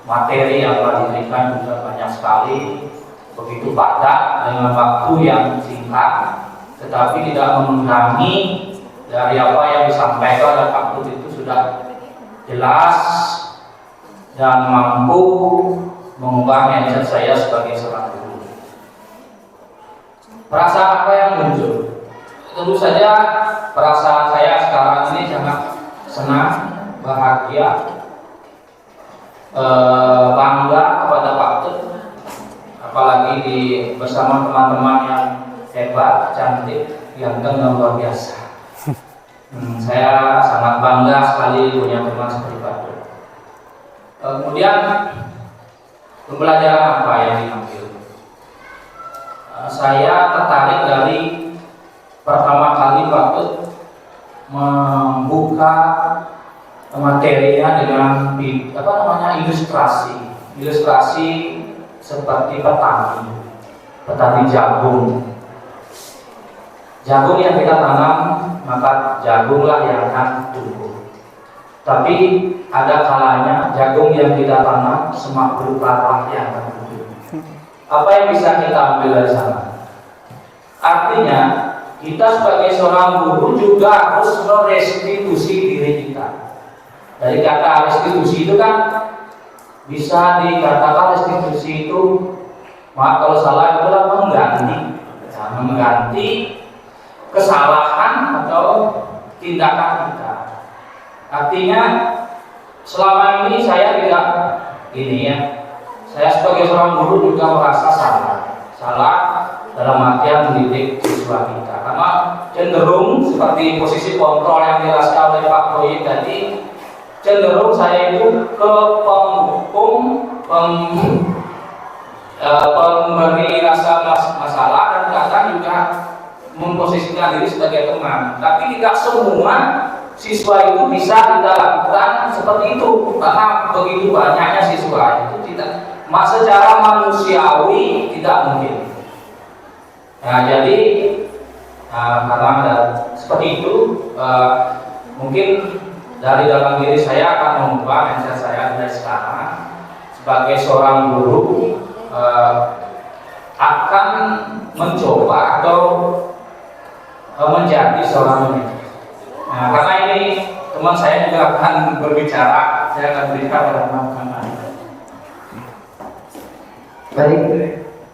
materi yang telah diberikan juga banyak sekali, begitu padat dengan waktu yang singkat, tetapi tidak mengurangi dari apa yang disampaikan oleh Pak Ketut itu sudah jelas dan mampu mengubah mindset saya sebagai seorang guru. Perasaan apa yang muncul? Tentu saja perasaan saya sekarang ini sangat senang, bahagia, bangga kepada Pak Ketut, apalagi bersama teman-teman yang hebat, cantik, ganteng dan luar biasa. Saya sangat bangga sekali punya teman seperti Pak Ketut. Kemudian pembelajaran apa yang diambil? Saya tertarik dari pertama kali Pak Ketut membuka materinya dengan ilustrasi seperti petani jagung yang kita tanam, maka jagunglah yang akan tumbuh. Tapi ada kalanya jagung yang kita tanam semak belukar yang akan tumbuh. Apa yang bisa kita ambil dari sana? Artinya kita sebagai seorang guru juga harus merestitusi diri kita. Dari kata restitusi itu kan bisa dikatakan restitusi itu, maaf kalau salah, itu adalah mengganti kesalahan atau tindakan kita. Artinya selama ini saya tidak saya sebagai seorang guru juga merasa salah dalam artian mendidik siswa kita, karena cenderung seperti posisi kontrol yang dijelaskan oleh Pak Proyek tadi, cenderung saya itu ke penghukum, pemberi rasa masalah, dan kadang juga memposisikan diri sebagai teman. Tapi tidak semua siswa itu bisa kita lakukan seperti itu, karena begitu banyaknya siswa itu secara manusiawi tidak mungkin. Nah, jadi karena ada seperti itu, mungkin dari dalam diri saya akan mengubah mindset saya dari sekarang sebagai seorang guru, akan mencoba atau menjadi seorang manajer. Nah, karena ini teman saya juga akan berbicara, saya akan berikan pada teman-teman. Baik,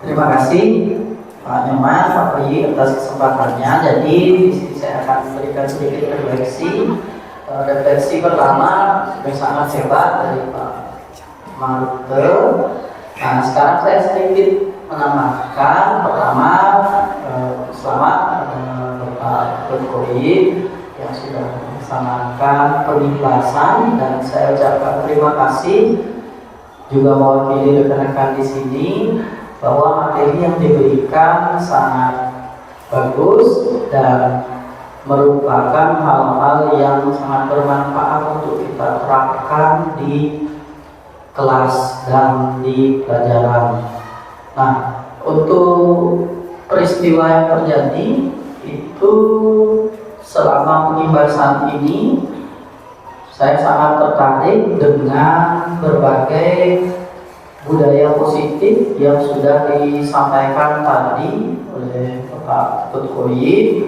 terima kasih Pak Nyoman, Pak Proyi atas kesempatannya. Jadi di sini saya akan berikan sedikit refleksi. Refleksi pertama yang sangat hebat dari Pak Marute. Nah, sekarang saya sedikit menambahkan. Pertama, selamat Bapak Proyi yang sudah melaksanakan penjelasan, dan saya ucapkan terima kasih juga mewakili rekan-rekan di sini bahwa materi yang diberikan sangat bagus dan merupakan hal-hal yang sangat bermanfaat untuk kita terapkan di kelas dan di pelajaran. Nah, untuk peristiwa yang terjadi itu selama pengimbasan ini, saya sangat tertarik dengan berbagai budaya positif yang sudah disampaikan tadi oleh Bapak Tutkoyi,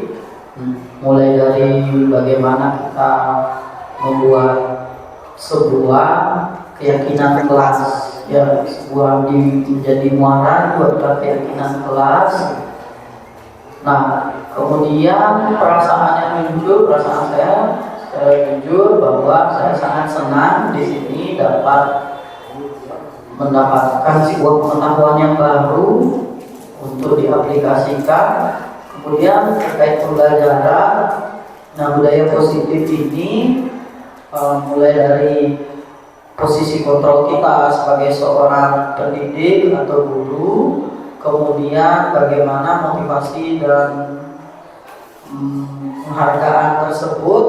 mulai dari bagaimana kita membuat sebuah keyakinan kelas, ya, sebuah menjadi muara buat keyakinan kelas. Nah, kemudian perasaan yang muncul, perasaan saya jujur bahwa saya sangat senang di sini dapat mendapatkan sebuah pengetahuan yang baru untuk diaplikasikan. Kemudian terkait pembelajaran, nah, budaya positif ini mulai dari posisi kontrol kita sebagai seorang pendidik atau guru, kemudian bagaimana motivasi dan penghargaan tersebut,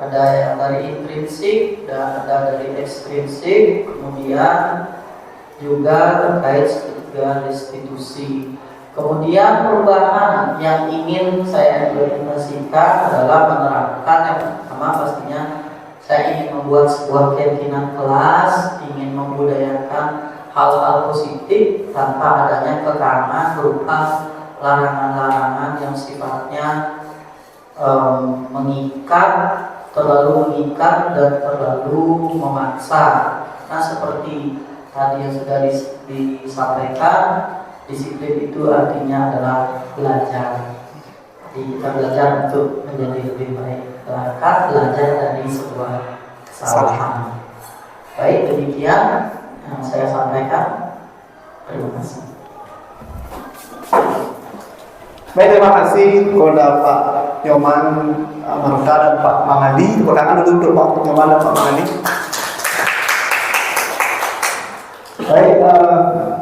ada yang dari intrinsik dan ada dari ekstrinsik, kemudian juga terkait dengan restitusi. Kemudian perubahan yang ingin saya implementasikan adalah menerapkan yang pertama pastinya saya ingin membuat sebuah keyakinan kelas, ingin membudayakan hal-hal positif tanpa adanya kekarangan berupa larangan-larangan yang sifatnya mengikat, terlalu mengikat dan terlalu memaksa. Nah, seperti tadi yang sudah disampaikan, disiplin itu artinya adalah belajar. Jadi kita belajar untuk menjadi lebih baik, belajar dari sebuah kesalahan. Baik, demikian yang saya sampaikan. Terima kasih. Baik, terima kasih kepada Pak Nyoman Marta dan Pak Mangadi. Tepuk tangan dulu untuk Pak Nyoman dan Pak Mangadi. Baik,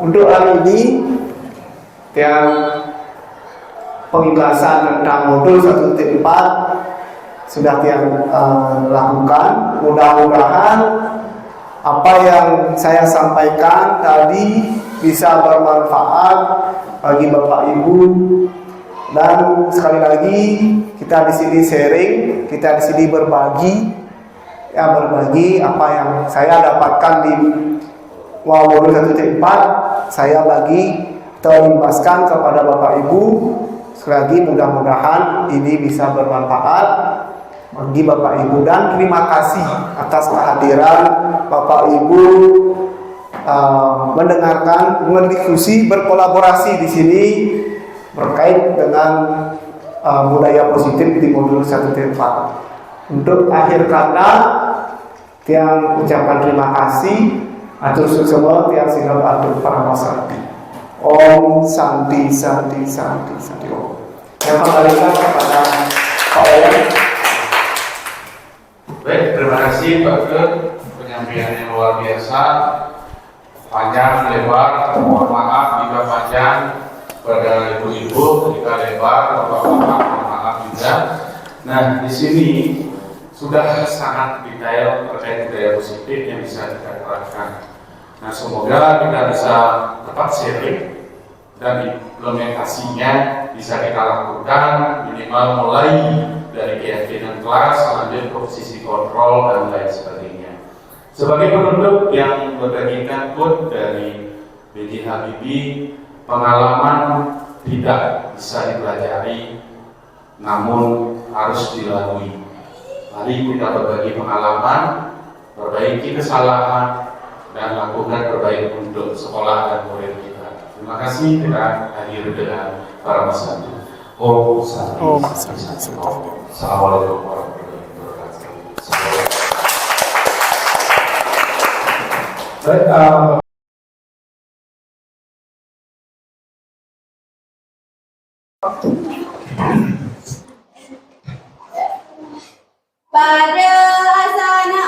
untuk hari ini yang pengikhlasan tentang modul 1.4 sudah yang lakukan. Mudah-mudahan apa yang saya sampaikan tadi bisa bermanfaat bagi Bapak Ibu. Dan sekali lagi kita di sini sharing, kita di sini berbagi ya berbagi apa yang saya dapatkan di modul 1.4, saya bagi terimbaskan kepada Bapak Ibu. Sekali lagi mudah-mudahan ini bisa bermanfaat bagi Bapak Ibu, dan terima kasih atas kehadiran Bapak Ibu mendengarkan, berdiskusi, berkolaborasi di sini berkait dengan budaya positif di modul 1.4. Untuk akhir kata, tiang ucapan terima kasih atur semua tiang singgah atur para masyarakat. Om Santi Santi Santi Santi Om. Yang kembalikan kepada Pak Owen. Baik, terima kasih Pak Ke, penyampaian yang luar biasa, panjang lebar. Mohon maaf jika panjang pada ibu-ibu, jika lebar bapak-bapak, mohon maaf juga. Nah, di sini sudah sangat detail terkait budaya positif yang bisa kita terapkan. Nah, semoga kita bisa tepat sharing dan implementasinya bisa kita lakukan minimal mulai dari keyakinan kelas, lanjut ke posisi kontrol dan lain sebagainya. Sebagai penutup yang berbagikan pun dari B.J. Habibie, pengalaman tidak bisa dipelajari, namun harus dilalui. Mari kita berbagi pengalaman, perbaiki kesalahan, dan lakukan terbaik untuk sekolah dan murid kita. Terima kasih, kita hadir dengan para peserta. Om Santi. Assalamualaikum warahmatullahi wabarakatuh. Baik, pada asana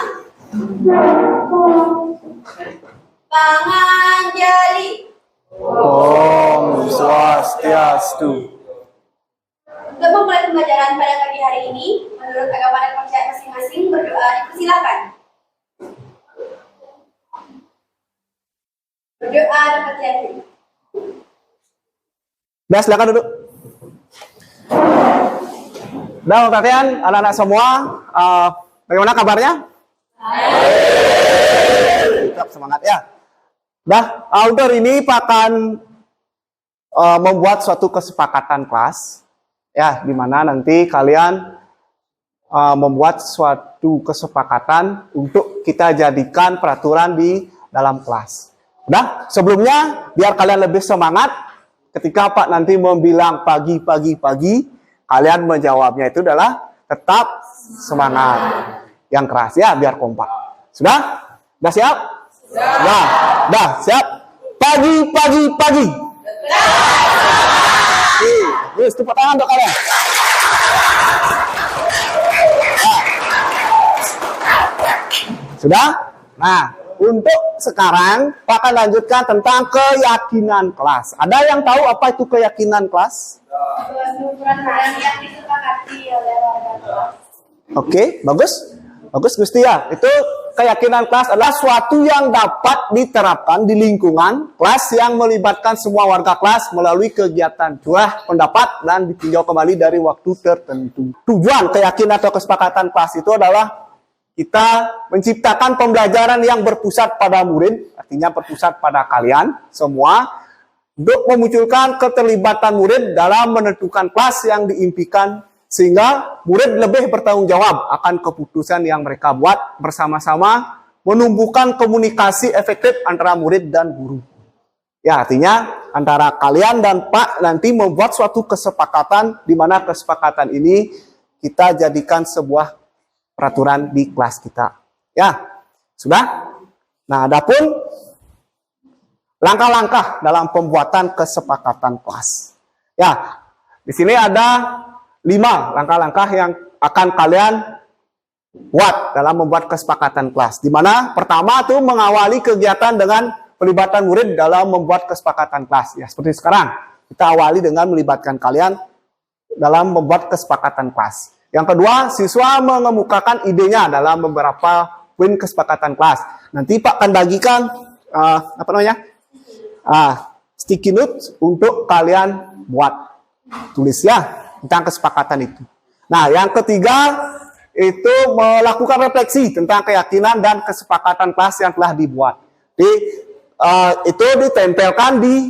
Panganjali. Om Swastiastu. Untuk memulai pembelajaran pada pagi hari ini, menurut agama dan kepercayaan masing-masing, berdoa dipersilakan. Berdoa dapat diakhiri. Nah, silakan duduk. Nah, perhatian anak-anak semua, bagaimana kabarnya? Tetap semangat ya. Nah, untuk ini Pak akan membuat suatu kesepakatan kelas, ya, di mana nanti kalian membuat suatu kesepakatan untuk kita jadikan peraturan di dalam kelas. Nah, sebelumnya biar kalian lebih semangat, ketika Pak nanti membilang pagi, kalian menjawabnya itu adalah tetap semangat. Yang keras ya, biar kompak. Sudah? Sudah siap? Sudah. Dah, siap? Pagi. Yes, tepuk tangan untuk kalian. Sudah? Nah, untuk sekarang Pak akan lanjutkan tentang keyakinan kelas. Ada yang tahu apa itu keyakinan kelas? Yang disepakati oleh warga kelas. Oke, bagus Gusti ya. Itu keyakinan kelas adalah suatu yang dapat diterapkan di lingkungan kelas yang melibatkan semua warga kelas melalui kegiatan curah pendapat dan ditinjau kembali dari waktu tertentu. Tujuan keyakinan atau kesepakatan kelas itu adalah kita menciptakan pembelajaran yang berpusat pada murid, artinya berpusat pada kalian semua, untuk memunculkan keterlibatan murid dalam menentukan kelas yang diimpikan, sehingga murid lebih bertanggung jawab akan keputusan yang mereka buat bersama-sama, menumbuhkan komunikasi efektif antara murid dan guru. Ya, artinya antara kalian dan Pak nanti membuat suatu kesepakatan, di mana kesepakatan ini kita jadikan sebuah peraturan di kelas kita. Ya, sudah? Nah, adapun langkah-langkah dalam pembuatan kesepakatan kelas. Ya, di sini ada 5 langkah-langkah yang akan kalian buat dalam membuat kesepakatan kelas. Di mana pertama itu mengawali kegiatan dengan pelibatan murid dalam membuat kesepakatan kelas. Ya, seperti sekarang kita awali dengan melibatkan kalian dalam membuat kesepakatan kelas. Yang kedua, siswa mengemukakan idenya dalam beberapa poin kesepakatan kelas. Nanti Pak akan bagikan sticky note untuk kalian buat tulis ya tentang kesepakatan itu. Nah, yang ketiga, itu melakukan refleksi tentang keyakinan dan kesepakatan kelas yang telah dibuat. Itu ditempelkan di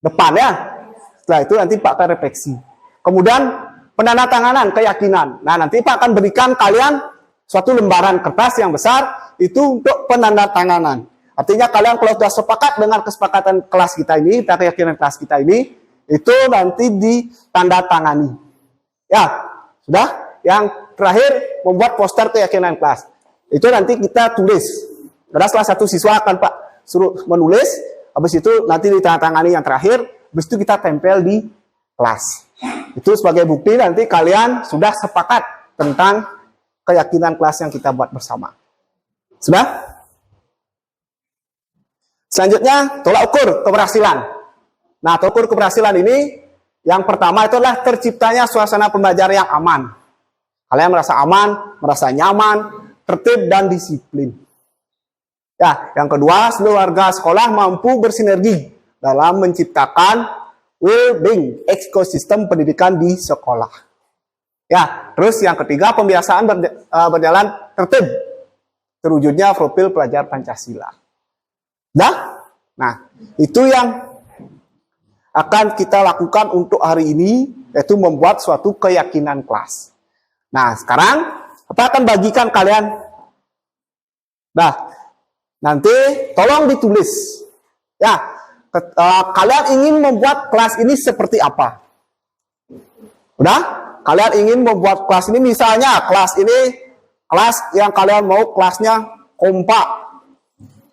depan ya. Setelah itu nanti Pak akan refleksi. Kemudian penandatanganan keyakinan. Nah, nanti Pak akan berikan kalian suatu lembaran kertas yang besar itu untuk penandatanganan. Artinya kalian kalau sudah sepakat dengan kesepakatan kelas kita ini, dan keyakinan kelas kita ini, itu nanti ditandatangani. Ya, sudah. Yang terakhir membuat poster keyakinan kelas. Itu nanti kita tulis. Karena salah satu siswa akan Pak suruh menulis, habis itu nanti ditandatangani yang terakhir, habis itu kita tempel di kelas. Itu sebagai bukti nanti kalian sudah sepakat tentang keyakinan kelas yang kita buat bersama. Sudah? Selanjutnya, tolak ukur keberhasilan. Nah, tolak ukur keberhasilan ini, yang pertama itu adalah terciptanya suasana pembelajaran yang aman. Kalian merasa aman, merasa nyaman, tertib, dan disiplin. Ya, yang kedua, seluruh warga sekolah mampu bersinergi dalam menciptakan well-being ekosistem pendidikan di sekolah. Ya, terus yang ketiga, pembiasaan berjalan tertib, terwujudnya profil pelajar Pancasila. Nah, itu yang akan kita lakukan untuk hari ini, yaitu membuat suatu keyakinan kelas. Nah, sekarang apa akan bagikan kalian? Nah, nanti tolong ditulis. Ya, kalian ingin membuat kelas ini seperti apa? Udah? Kalian ingin membuat kelas ini, misalnya kelas ini, kelas yang kalian mau kelasnya kompak,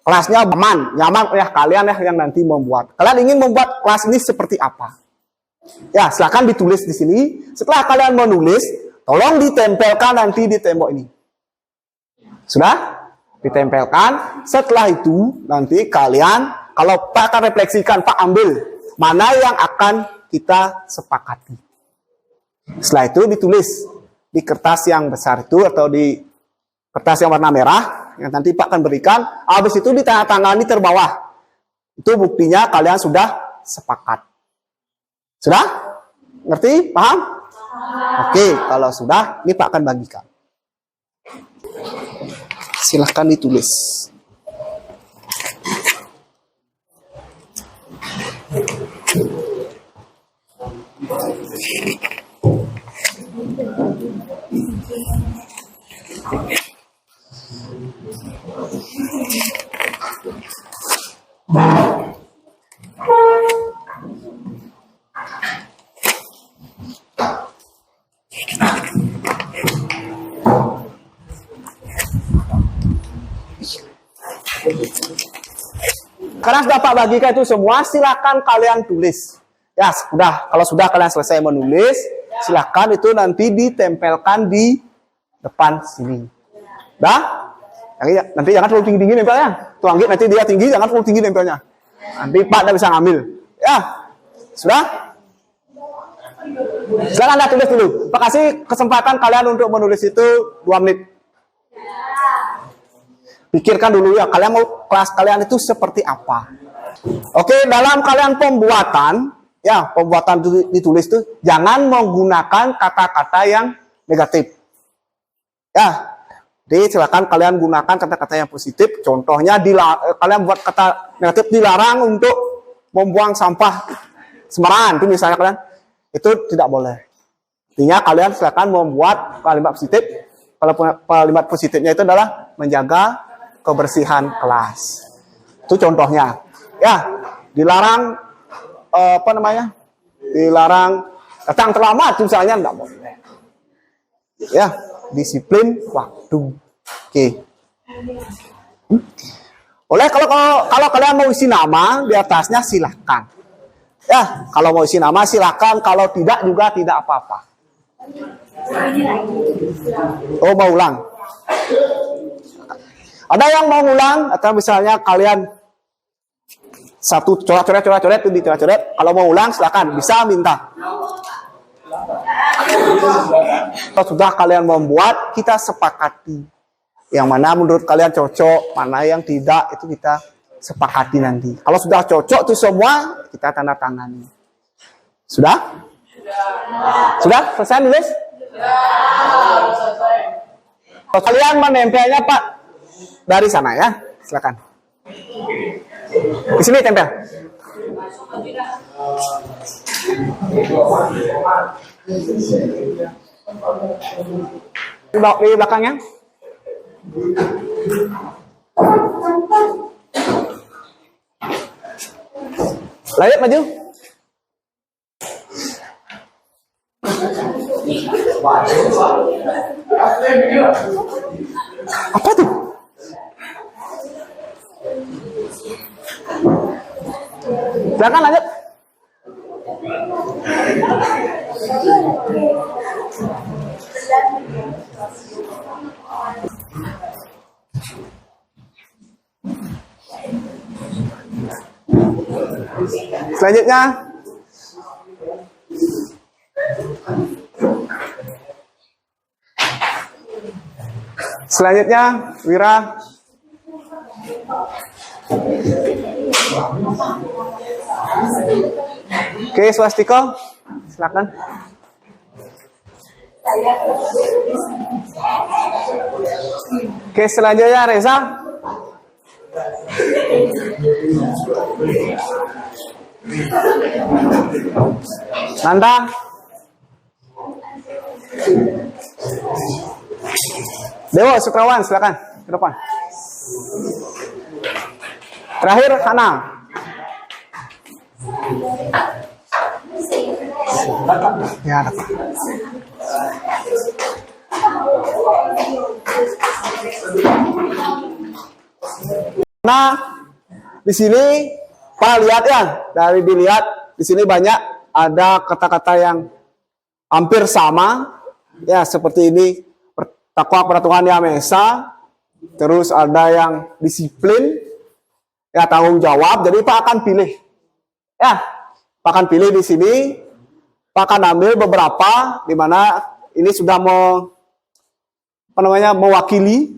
kelasnya nyaman ya kalian ya yang nanti membuat. Kalian ingin membuat kelas ini seperti apa? Ya, silakan ditulis di sini. Setelah kalian menulis, tolong ditempelkan nanti di tembok ini. Sudah? Ditempelkan. Setelah itu, nanti kalian, kalau Pak akan refleksikan, Pak ambil mana yang akan kita sepakati. Setelah itu ditulis di kertas yang besar itu, atau di kertas yang warna merah, yang nanti Pak akan berikan. Habis itu ditandatangani terbawah. Itu buktinya kalian sudah sepakat. Sudah? Ngerti? Paham? Oke, kalau sudah, ini Pak akan bagikan. Silahkan ditulis. Karena sudah Pak bagikan itu semua, silakan kalian tulis. Ya, sudah. Kalau sudah kalian selesai menulis, silakan itu nanti ditempelkan di depan sini. Dah? Nanti jangan terlalu tinggi-tinggi nempelnya. Tuh nanti dia tinggi, jangan terlalu tinggi nempelnya. Nanti Pak tidak bisa ngambil. Ya, sudah? Silakan Anda tulis dulu. Pak kasih kesempatan kalian untuk menulis itu 2 menit. Pikirkan dulu ya, kalian mau kelas kalian itu seperti apa. Oke, dalam kalian pembuatan, ya pembuatan ditulis itu jangan menggunakan kata-kata yang negatif. Ya, jadi silakan kalian gunakan kata-kata yang positif. Contohnya, kalian buat kata negatif dilarang untuk membuang sampah sembarangan. Itu misalnya kalian, itu tidak boleh. Artinya kalian silakan membuat kalimat positif. Kalau kalimat positifnya itu adalah menjaga kebersihan kelas. Itu contohnya. Ya, dilarang dilarang datang terlambat misalnya, enggak boleh. Ya, disiplin waktu. Oke. Oleh kalau kalian mau isi nama di atasnya silahkan. Ya, kalau mau isi nama silahkan, kalau tidak juga tidak apa-apa. Oh, mau ulang. Ada yang mau ulang, atau misalnya kalian satu coret itu dicoret. Kalau mau ulang silakan, bisa minta. Kalau sudah kalian membuat, kita sepakati yang mana menurut kalian cocok, mana yang tidak, itu kita sepakati nanti. Kalau sudah cocok itu semua, kita tanda tangani. Sudah? Sudah? Selesai nulis? Sudah. Kalian menempelnya Pak dari sana ya, silakan. Di sini tempel. Di belakangnya. Lanjut maju. Apa tuh? Silakan lanjut. Selanjutnya Wira. Oke, swastiko, silakan. Oke, selanjutnya Reza. Nanda. Dewa Sutrawan, silakan ke depan. Terakhir Hana. Ya, dapat. Nah, di sini Pak lihat ya, dari dilihat di sini banyak ada kata-kata yang hampir sama, ya seperti ini, takwa kepada Tuhan Yang Maha Esa, terus ada yang disiplin, ya tanggung jawab. Jadi Pak akan pilih, ya Pak akan pilih di sini, Pak akan ambil beberapa di mana ini sudah mewakili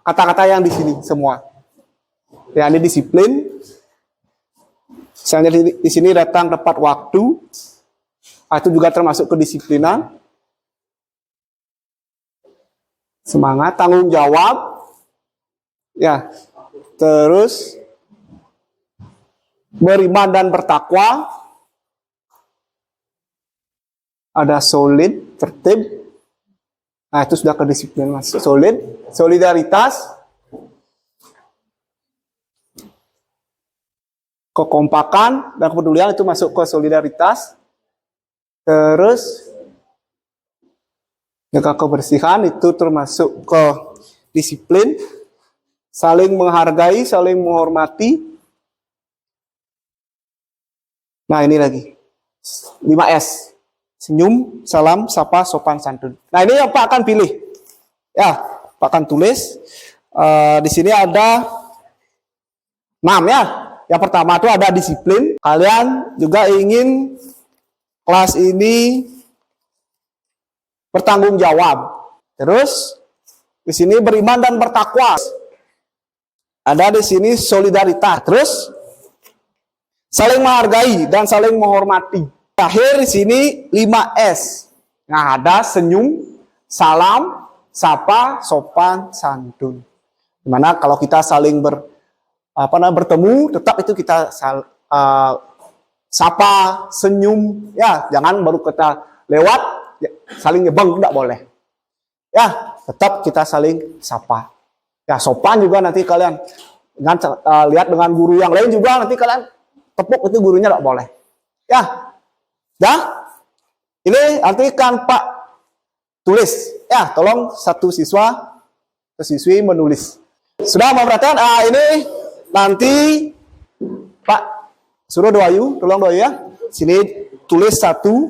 kata-kata yang di sini semua. Ya ini disiplin. Misalnya di sini datang tepat waktu, itu juga termasuk kedisiplinan. Semangat, tanggung jawab, ya, terus beriman dan bertakwa, ada solid, tertib, nah itu sudah kedisiplinan masuk. Solid, solidaritas, kekompakan dan kepedulian itu masuk ke solidaritas. Terus jaga kebersihan itu termasuk ke disiplin, saling menghargai, saling menghormati. Nah ini lagi 5S, senyum, salam, sapa, sopan, santun. Nah ini yang Pak akan pilih, ya Pak akan tulis. Di sini ada 6 ya. Yang pertama itu ada disiplin. Kalian juga ingin kelas ini bertanggung jawab. Terus di sini beriman dan bertakwa. Ada di sini solidaritas. Terus saling menghargai dan saling menghormati. Terakhir di sini 5S. Nah, ada senyum, salam, sapa, sopan, santun. Dimana kalau kita saling bertemu, tetap itu kita sapa, senyum, ya jangan baru kita lewat ya, saling nyebang, tidak boleh. Ya tetap kita saling sapa. Ya sopan juga nanti kalian lihat dengan guru yang lain juga nanti kalian tepuk itu gurunya tidak boleh. Ya, dah. Ini artikan Pak tulis. Ya tolong satu siswa atau siswi menulis. Sudah memperhatikan? Ini nanti Pak suruh Doayu, tolong Doayu ya. Sini tulis satu.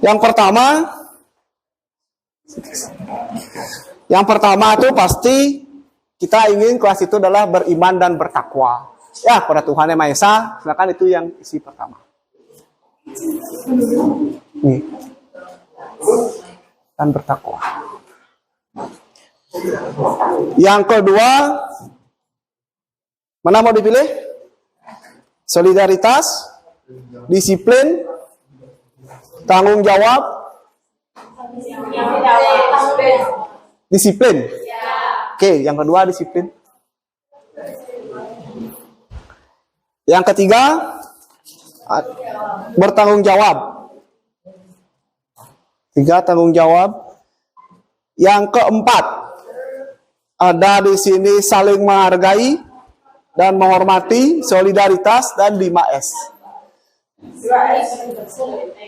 Yang pertama itu pasti kita ingin kelas itu adalah beriman dan bertakwa. Ya, pada Tuhan Yang Maha Esa, silakan itu yang isi pertama. Nih. Dan bertakwa. Yang kedua, Mana mau dipilih? Solidaritas, disiplin, tanggung jawab, disiplin. Oke, yang kedua disiplin. Yang ketiga bertanggung jawab. Tiga, tanggung jawab. Yang keempat ada di sini saling menghargai dan menghormati, solidaritas, dan 5S.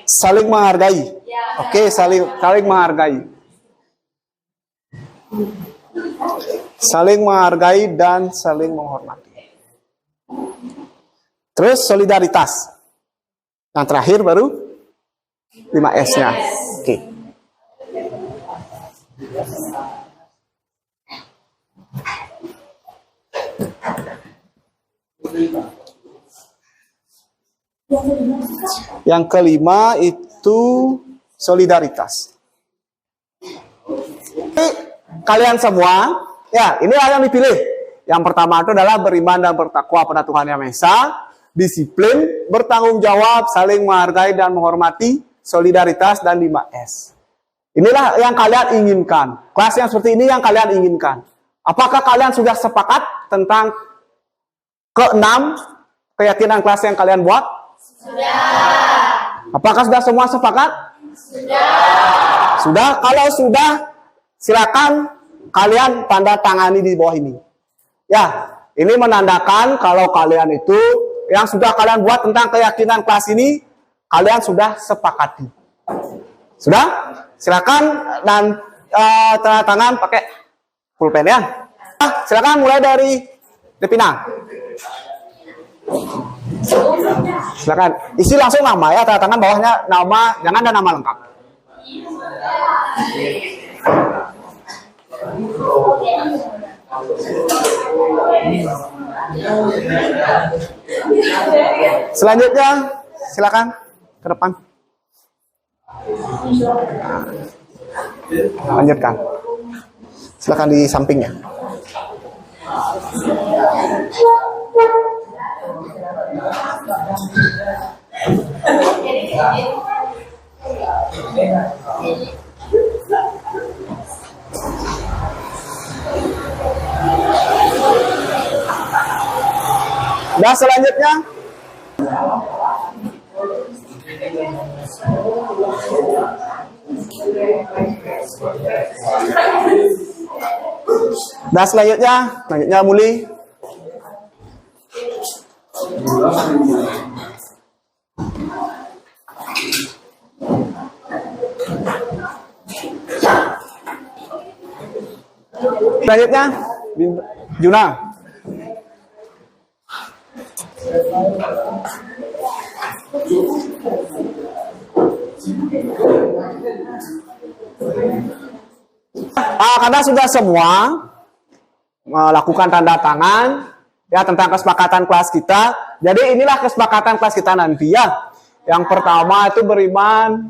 Saling menghargai. Oke, saling menghargai. Saling menghargai dan saling menghormati. Terus solidaritas. Yang terakhir baru 5S-nya. Oke. Yang kelima itu solidaritas. Kalian semua, ya inilah yang dipilih. Yang pertama itu adalah beriman dan bertakwa pada Tuhan Yang Maha Esa, disiplin, bertanggung jawab, saling menghargai dan menghormati, solidaritas, dan 5S. Inilah yang kalian inginkan. Kelas yang seperti ini yang kalian inginkan. Apakah kalian sudah sepakat tentang keenam keyakinan kelas yang kalian buat? Sudah. Apakah sudah semua sepakat? Sudah. Sudah? Kalau sudah, silakan kalian tanda tangani di bawah ini. Ya, ini menandakan kalau kalian itu yang sudah kalian buat tentang keyakinan kelas ini, kalian sudah sepakati. Sudah? Silakan dan tanda tangan pakai pulpen ya. Silakan mulai dari Devina. Silakan isi langsung nama ya, tanda tangan bawahnya nama, jangan ada nama lengkap. Selanjutnya silakan ke depan. Lanjutkan. Silakan di sampingnya. Dan selanjutnya selanjutnya Muli. Selanjutnya Juna. Karena sudah semua melakukan tanda tangan ya tentang kesepakatan kelas kita, jadi inilah kesepakatan kelas kita nanti ya. Yang pertama itu beriman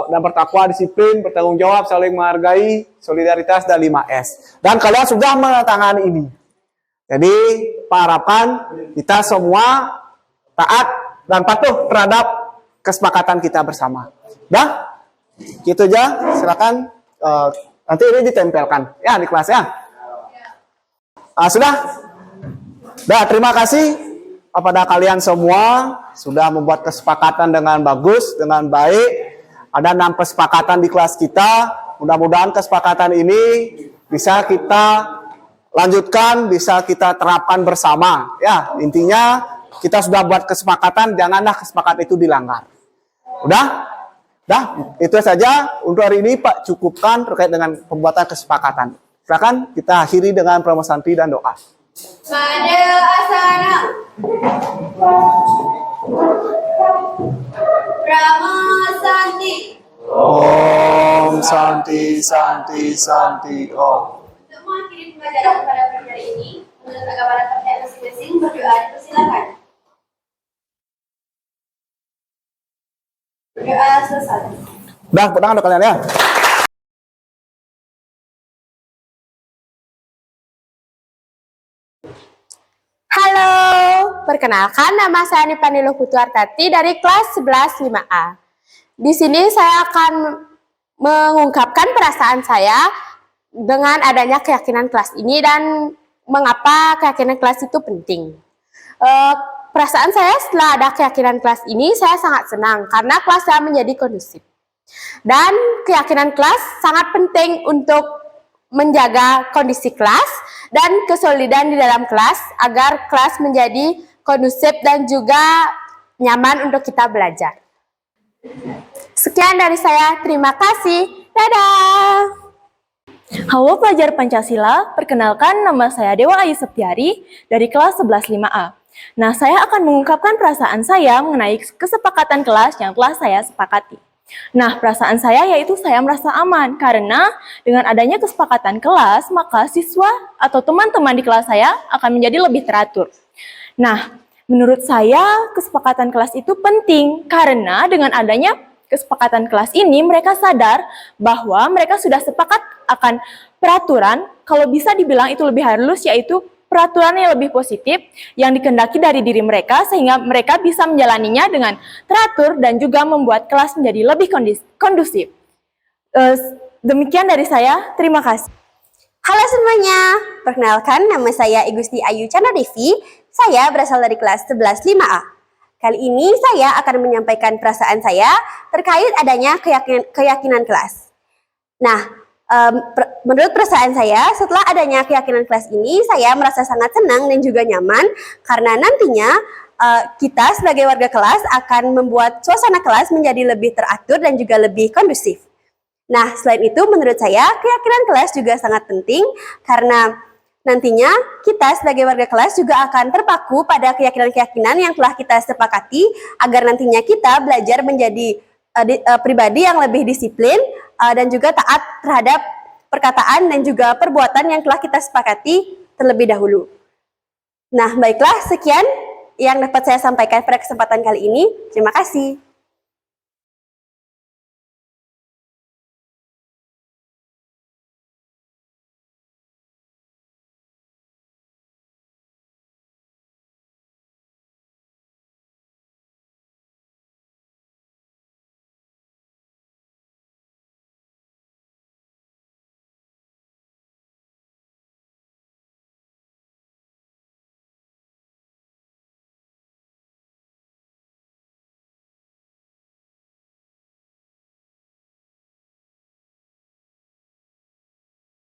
dan bertakwa, disiplin, bertanggung jawab, saling menghargai, solidaritas, dan 5S. Dan kalian sudah menandatangani ini. Jadi harapkan kita semua taat dan patuh terhadap kesepakatan kita bersama. Dah? Gitu aja. Silakan nanti ini ditempelkan ya di kelas ya. Sudah? Dah, terima kasih kepada kalian semua sudah membuat kesepakatan dengan bagus, dengan baik. Ada 6 kesepakatan di kelas kita. Mudah-mudahan kesepakatan ini bisa kita lanjutkan, bisa kita terapkan bersama. Ya, intinya kita sudah buat kesepakatan, janganlah kesepakatan itu dilanggar. Udah? Dah, itu saja untuk hari ini Pak, cukupkan terkait dengan pembuatan kesepakatan. Silakan kita akhiri dengan pramusanti dan doa. Pada asana Pramusanti. Om Santi Santi Santi Om. Untuk mengakhiri pembelajaran pada pagi hari ini, menurut agama dan percayaan masing-masing berdoa dipersilakan. Berdoa selesai. Dah, tangan kalian ya. Halo, perkenalkan nama saya Nipaniluh Putuartati dari kelas 11 5A. Di sini saya akan mengungkapkan perasaan saya dengan adanya keyakinan kelas ini dan mengapa keyakinan kelas itu penting. Perasaan saya setelah ada keyakinan kelas ini, saya sangat senang karena kelas saya menjadi kondusif. Dan keyakinan kelas sangat penting untuk menjaga kondisi kelas dan kesolidan di dalam kelas agar kelas menjadi kondusif dan juga nyaman untuk kita belajar. Sekian dari saya, terima kasih. Dadah! Halo pelajar Pancasila, perkenalkan nama saya Dewa Ayu Septiari dari kelas 11 5A. Nah, saya akan mengungkapkan perasaan saya mengenai kesepakatan kelas yang telah saya sepakati. Nah, perasaan saya yaitu saya merasa aman karena dengan adanya kesepakatan kelas, maka siswa atau teman-teman di kelas saya akan menjadi lebih teratur. Nah, menurut saya kesepakatan kelas itu penting karena dengan adanya kesepakatan kelas ini mereka sadar bahwa mereka sudah sepakat akan peraturan, kalau bisa dibilang itu lebih halus, yaitu peraturan yang lebih positif yang dikehendaki dari diri mereka sehingga mereka bisa menjalaninya dengan teratur dan juga membuat kelas menjadi lebih kondusif. Demikian dari saya, terima kasih. Halo semuanya, perkenalkan nama saya Igusti Ayu Chandra Devi, saya berasal dari kelas 11 5A. Kali ini saya akan menyampaikan perasaan saya terkait adanya keyakinan kelas. Nah, menurut perasaan saya, setelah adanya keyakinan kelas ini, saya merasa sangat senang dan juga nyaman karena nantinya kita sebagai warga kelas akan membuat suasana kelas menjadi lebih teratur dan juga lebih kondusif. Nah, selain itu menurut saya keyakinan kelas juga sangat penting karena nantinya kita sebagai warga kelas juga akan terpaku pada keyakinan-keyakinan yang telah kita sepakati agar nantinya kita belajar menjadi pribadi yang lebih disiplin dan juga taat terhadap perkataan dan juga perbuatan yang telah kita sepakati terlebih dahulu. Nah, baiklah, sekian yang dapat saya sampaikan pada kesempatan kali ini. Terima kasih.